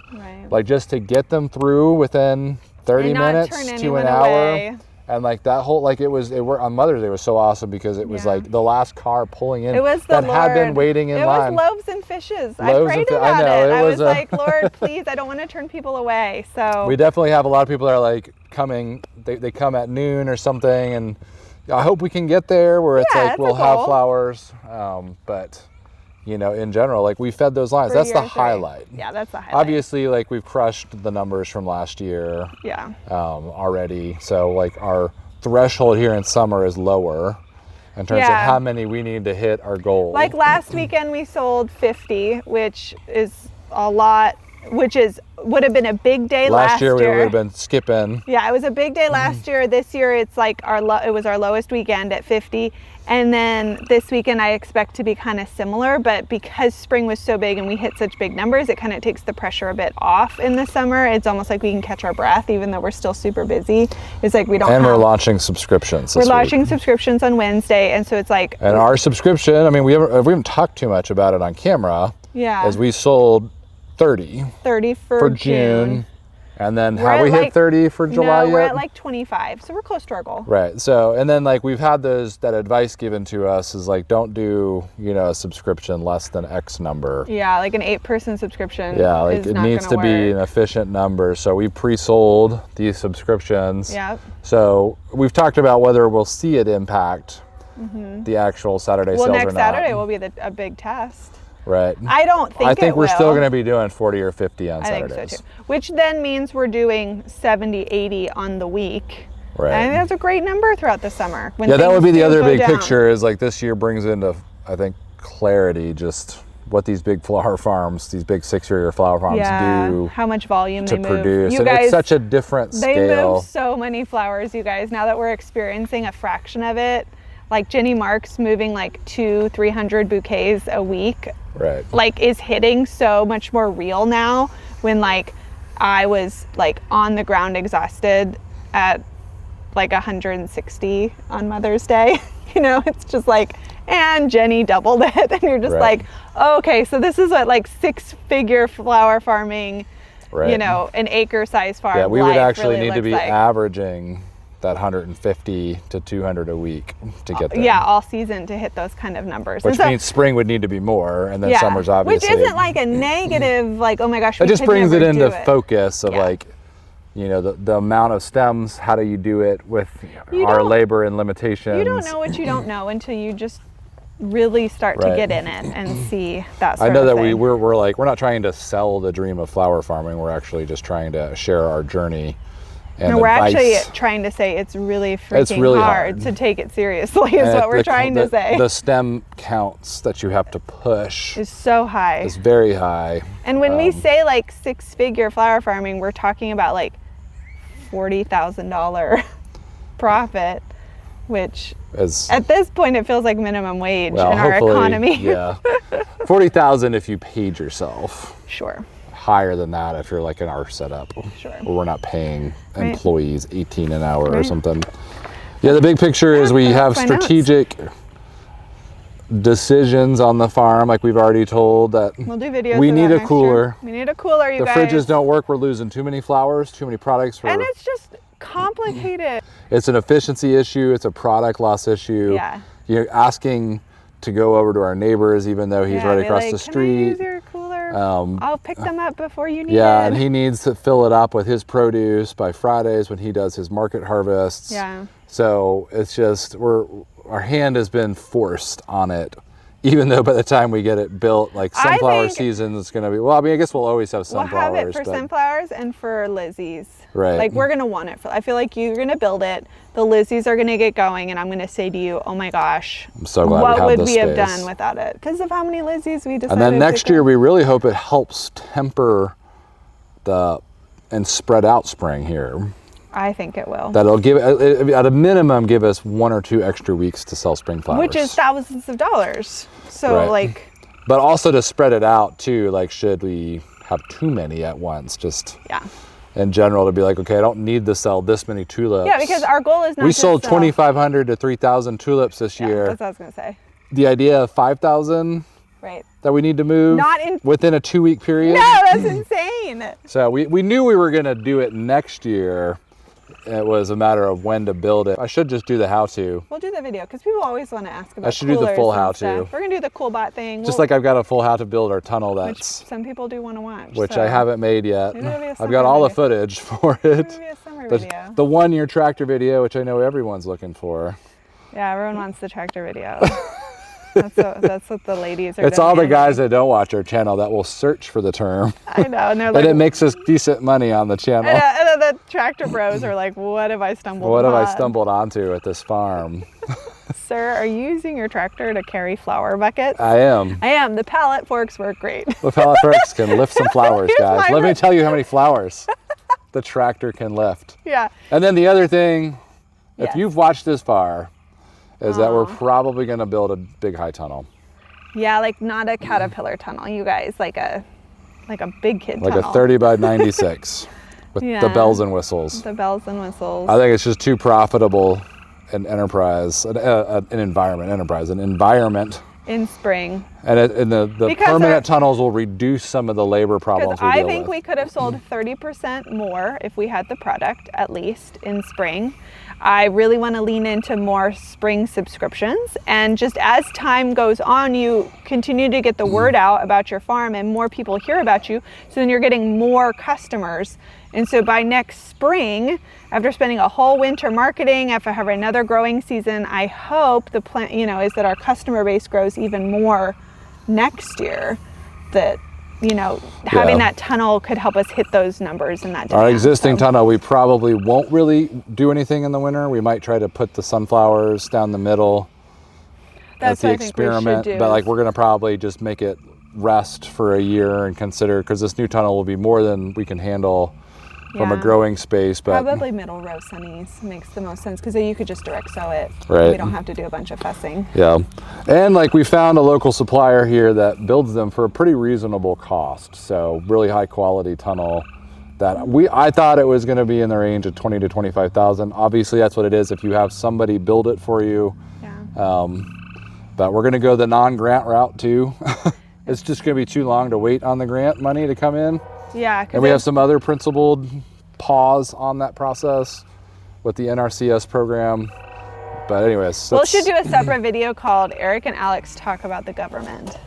S2: like just to get them through within 30 minutes to an hour. And like that whole, like it worked on Mother's Day was so awesome because it was like the last car pulling in had been waiting in line.
S1: It was loaves and fishes. I prayed about it. I was like, Lord, please, I don't want to turn people away. So
S2: we definitely have a lot of people that are like coming, they come at noon or something, and I hope we can get there where it's like we'll have flowers. But in general, like we fed those lines. That's the highlight.
S1: Yeah, that's the highlight.
S2: Obviously, like we've crushed the numbers from last year.
S1: Yeah.
S2: Already. So like our threshold here in summer is lower in terms of how many we need to hit our goal.
S1: Like last weekend we sold 50, which is a lot. which would have been a big day last year.
S2: Last year we would have been skipping.
S1: Yeah, it was a big day last year. This year it's like it was our lowest weekend at 50. And then this weekend I expect to be kind of similar, but because spring was so big and we hit such big numbers, it kind of takes the pressure a bit off in the summer. It's almost like we can catch our breath even though we're still super busy. It's like we don't
S2: And we're launching subscriptions.
S1: We're launching subscriptions on Wednesday, and so it's like...
S2: And our subscription, I mean, we haven't talked too much about it on camera.
S1: Yeah.
S2: As we sold 30.
S1: 30 for June.
S2: And then have we hit 30 for July yet?
S1: No, we're at like 25, so we're close to our goal.
S2: Right. So, and then like we've had that advice given to us is like, don't do, a subscription less than X number.
S1: Yeah, like an 8-person subscription.
S2: Yeah, like it needs to be an efficient number. So we pre-sold these subscriptions.
S1: Yeah.
S2: So we've talked about whether we'll see it impact the actual Saturday sales or not.
S1: Well, next Saturday will be a big test.
S2: Right.
S1: I think
S2: we're still going to be doing 40 or 50 on Saturdays.
S1: I think so too. Which then means we're doing 70, 80 on the week.
S2: Right.
S1: And I think that's a great number throughout the summer.
S2: Yeah, that would be the other big picture is like this year brings into, I think, clarity just what these big flower farms, these big 6-figure flower farms do.
S1: How much volume they move.
S2: Produce.
S1: You
S2: and
S1: guys,
S2: it's such a different scale.
S1: They move so many flowers, you guys. Now that we're experiencing a fraction of it, like Jenny Marks moving like 200-300 bouquets a week.
S2: Right.
S1: Like is hitting so much more real now when like I was like on the ground exhausted at like 160 on Mother's Day. It's just like, and Jenny doubled it. And you're just like, oh, okay, so this is what like 6-figure flower farming, an acre size farm.
S2: Yeah, we would actually
S1: really
S2: need to be
S1: like.
S2: Averaging that 150 to 200 a week to get there.
S1: Yeah, all season to hit those kind of numbers.
S2: Which means spring would need to be more, and then summer's obviously.
S1: Which isn't like a negative, like, oh my gosh,
S2: it just brings it into focus of like, the amount of stems, how do you do it with our labor and limitations.
S1: You don't know what you don't know until you just really start to get in it and see that sort of thing.
S2: I know that we're not trying to sell the dream of flower farming, we're actually just trying to share our journey. And
S1: we're actually trying to say it's really freaking hard to take it seriously is what we're trying to say.
S2: The stem counts that you have to push
S1: is so high.
S2: It's very high.
S1: And when we say like 6-figure flower farming, we're talking about like $40,000 profit, which is at this point it feels like minimum wage in our economy.
S2: Yeah. 40,000 if you paid yourself.
S1: Sure.
S2: Higher than that if you're like in our setup.
S1: Sure.
S2: Where we're not paying employees 18 an hour or something. Yeah, the big picture is we have strategic decisions on the farm, like we've already told that
S1: we'll do videos.
S2: We need a cooler.
S1: We need a cooler, you guys.
S2: The fridges don't work. We're losing too many flowers, too many products.
S1: And it's just complicated.
S2: It's an efficiency issue. It's a product loss issue.
S1: Yeah.
S2: You're asking to go over to our neighbors, even though he's right across the street.
S1: Can I use your cooler? I'll pick them up before you need it.
S2: Yeah, and he needs to fill it up with his produce by Fridays when he does his market harvests.
S1: Yeah.
S2: So it's just our hand has been forced on it, even though by the time we get it built, like sunflower season is going to be. Well, I mean, I guess we'll always have sunflowers.
S1: We'll have it for sunflowers and for Lizzie's.
S2: Right.
S1: Like we're going to want it. I feel like you're going to build it. The Lizzie's are going to get going, and I'm going to say to you, oh my gosh,
S2: I'm so glad
S1: what would we
S2: have
S1: have done without it? Because of how many Lizzie's we decided.
S2: And then next year, we really hope it helps temper and spread out spring here.
S1: I think it will.
S2: That'll give, at a minimum, give us 1 or 2 extra weeks to sell spring flowers.
S1: Which is thousands of dollars. So like.
S2: But also to spread it out too, like should we have too many at once? Just in general to be like, okay, I don't need to sell this many tulips.
S1: Yeah, because our goal is not
S2: we sold 2,500 to 3,000 tulips this year.
S1: That's what I was going to say.
S2: The idea of 5,000 that we need to move within a 2-week period.
S1: No, that's insane.
S2: So we knew we were going to do it next year. It was a matter of when to build it. I should just do the how-to.
S1: We'll do the video because people always want to ask about.
S2: I should do the full how-to.
S1: We're gonna do the cool bot thing.
S2: Just like I've got a full how to build our tunnel. Which
S1: some people do want to watch.
S2: Which I haven't made yet. I've got all the footage for it.
S1: Maybe a summer video.
S2: The 1-year tractor video, which I know everyone's looking for.
S1: Yeah, everyone wants the tractor video. That's what the ladies are.
S2: It's all the guys that don't watch our channel that will search for the term.
S1: I know, and they're like,
S2: and it makes us decent money on the channel.
S1: And the tractor bros are like, what have I stumbled
S2: What
S1: upon?
S2: have I stumbled onto at this farm?
S1: Sir, are you using your tractor to carry flower buckets?
S2: I am.
S1: I am. The pallet forks work great.
S2: The pallet forks can lift some flowers,
S1: Here's
S2: guys.
S1: my
S2: Let me tell you how many flowers the tractor can lift.
S1: Yeah.
S2: And then the other thing, if
S1: Yes.
S2: you've watched this far, is that we're probably going to build a big high tunnel.
S1: Yeah, like not a caterpillar tunnel, you guys, like a big kid
S2: Like
S1: tunnel.
S2: a 30 by 96 with the bells and whistles.
S1: The bells and whistles.
S2: I think it's just too profitable an enterprise, an environment.
S1: In spring.
S2: And the permanent tunnels will reduce some of the labor problems we deal
S1: I think
S2: with.
S1: we could have sold 30% more if we had the product, at least in spring. I really want to lean into more spring subscriptions. And just as time goes on, you continue to get the word out about your farm and more people hear about you. So then you're getting more customers. And so by next spring, after spending a whole winter marketing, if I have another growing season, I hope the plan, is that our customer base grows even more next year. That, having that tunnel could help us hit those numbers in that demand.
S2: Our existing tunnel, we probably won't really do anything in the winter. We might try to put the sunflowers down the middle.
S1: That's
S2: the
S1: what I think we should
S2: experiment,
S1: do.
S2: but we're going to probably just make it rest for a year and consider, because this new tunnel will be more than we can handle from a growing space. But
S1: probably middle row sunnies makes the most sense, because then you could just direct sow it.
S2: Right.
S1: We don't have to do a bunch of fussing.
S2: Yeah, and we found a local supplier here that builds them for a pretty reasonable cost. So really high quality tunnel that I thought it was going to be in the range of 20 to 25,000. Obviously that's what it is if you have somebody build it for you.
S1: Yeah.
S2: But we're going to go the non-grant route too. It's just going to be too long to wait on the grant money to come in.
S1: Yeah.
S2: And we have some other principled pause on that process with the NRCS program. But anyways.
S1: We should do a separate video called Eric and Alex Talk About the Government.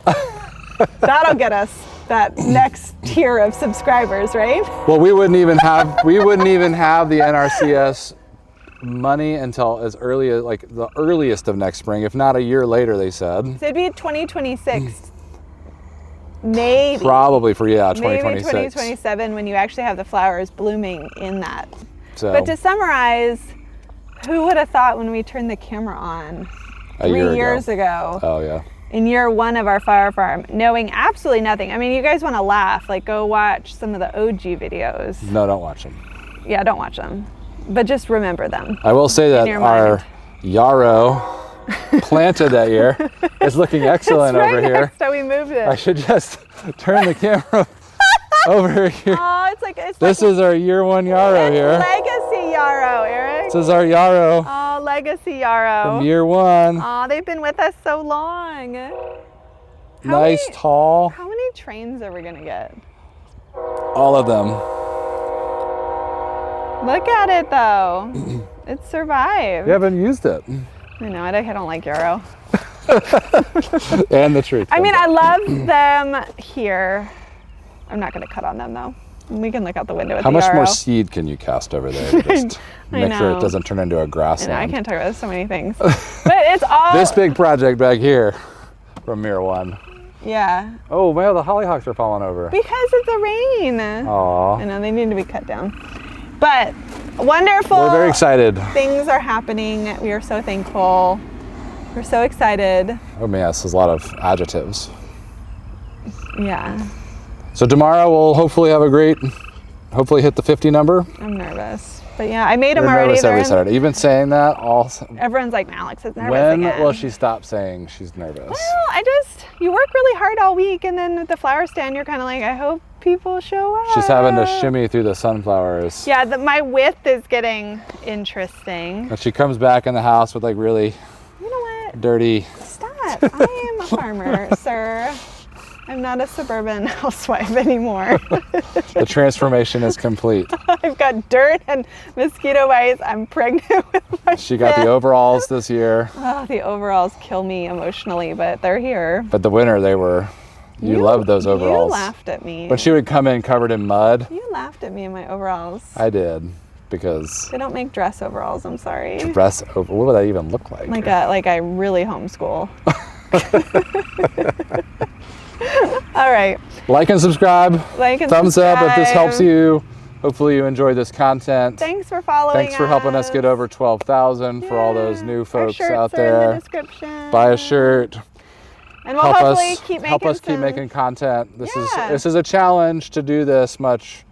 S1: That'll get us that next tier of subscribers, right?
S2: Well, we wouldn't even have the NRCS money until as early as the earliest of next spring, if not a year later, they said. So
S1: it'd be 2026. Maybe.
S2: Probably for 2026.
S1: Maybe 2027 when you actually have the flowers blooming in that.
S2: So,
S1: but to summarize, who would have thought when we turned the camera on 3 years ago?
S2: Oh yeah.
S1: In year one of our flower farm, knowing absolutely nothing. I mean, you guys want to laugh, go watch some of the OG videos.
S2: No, don't watch them.
S1: Yeah, don't watch them. But just remember them.
S2: I will say that our yarrow planted that year is looking excellent over here.
S1: So we moved it.
S2: I should just turn the camera over here.
S1: Oh,
S2: this is our year one yarrow here.
S1: Legacy yarrow, Eric.
S2: This is our yarrow.
S1: Oh, legacy yarrow.
S2: From year one.
S1: Oh, they've been with us so long.
S2: Tall.
S1: How many trains are we gonna get?
S2: All of them.
S1: Look at it though. It survived.
S2: You haven't used it.
S1: I know, I don't like yarrow.
S2: And the tree.
S1: I mean, I love them here. I'm not going to cut on them though. We can look out the window at
S2: How
S1: the
S2: much
S1: yarrow.
S2: more seed can you cast over there? Just make sure it doesn't turn into a grassland.
S1: I can't talk about so many things. But it's all...
S2: This big project back here from year one.
S1: Yeah.
S2: Oh, man, the hollyhocks are falling over.
S1: Because it's the rain.
S2: Aw.
S1: I know, they need to be cut down. But wonderful.
S2: We're very excited.
S1: Things are happening. We are so thankful. We're so excited.
S2: Oh, man, this is a lot of adjectives.
S1: Yeah.
S2: So tomorrow we'll hopefully hit the 50 number.
S1: I'm nervous. But yeah, I made them
S2: You're
S1: already.
S2: nervous every Saturday. You've been saying that all...
S1: Everyone's like, Alex is nervous
S2: When
S1: again.
S2: will she stop saying she's nervous?
S1: Well, you work really hard all week, and then at the flower stand, you're kind of like, I hope people show up.
S2: She's having to shimmy through the sunflowers.
S1: Yeah, my width is getting interesting.
S2: And she comes back in the house with really
S1: You know what?
S2: dirty...
S1: Stop. I am a farmer, sir. I'm not a suburban housewife anymore.
S2: The transformation is complete.
S1: I've got dirt and mosquito bites. I'm pregnant with my
S2: She got the overalls this year.
S1: Oh, the overalls kill me emotionally, but they're here.
S2: But the winter, you loved those overalls.
S1: You laughed at me.
S2: When she would come in covered in mud.
S1: You laughed at me in my overalls.
S2: I did, because...
S1: They don't make dress overalls, I'm sorry.
S2: What would that even look like?
S1: Like I really homeschool. All right.
S2: Like and subscribe. Thumbs up if this helps you hopefully you enjoyed this content.
S1: Thanks for following
S2: Thanks for helping us get over 12,000 for all those new folks out
S1: are in
S2: there.
S1: the description.
S2: Buy a shirt.
S1: And we'll hopefully keep
S2: making content. This is a challenge to do this much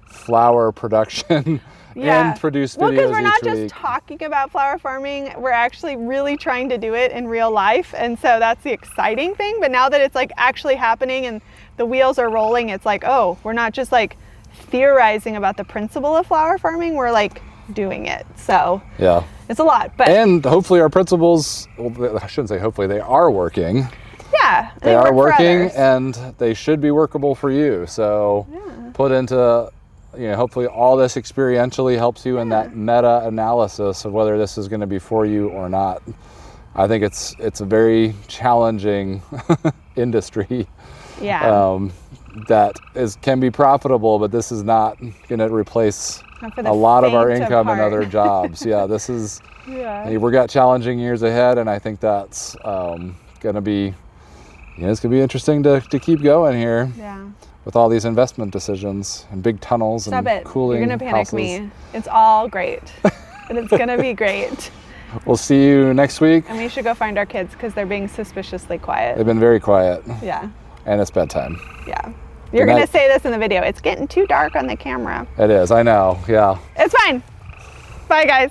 S2: flower production and produce videos
S1: because we're not
S2: each
S1: just
S2: week.
S1: talking about flower farming, we're actually really trying to do it in real life, and so that's the exciting thing. But now that it's like actually happening and the wheels are rolling, it's like, oh, we're not just like theorizing about the principle of flower farming, we're like doing it. So
S2: yeah,
S1: it's a lot.
S2: And hopefully our principles, well, I shouldn't say hopefully, they are working.
S1: Yeah,
S2: they are working, and they should be workable for you. So put into, hopefully all this experientially helps you in that meta analysis of whether this is going to be for you or not. I think it's a very challenging industry.
S1: Yeah.
S2: That can be profitable, but this is not going to replace a lot of our income in other jobs. Yeah, this is. We've got challenging years ahead, and I think that's going to be. It's going to be interesting to keep going here. Yeah. With all these investment decisions and big tunnels and cooling.
S1: You're going to panic me. It's all great, and it's going to be great.
S2: We'll see you next week.
S1: And we should go find our kids because they're being suspiciously quiet.
S2: They've been very quiet.
S1: Yeah. And
S2: it's bedtime.
S1: Yeah. You're going to say this in the video. It's getting too dark on the camera.
S2: It is. I know. Yeah.
S1: It's fine. Bye, guys.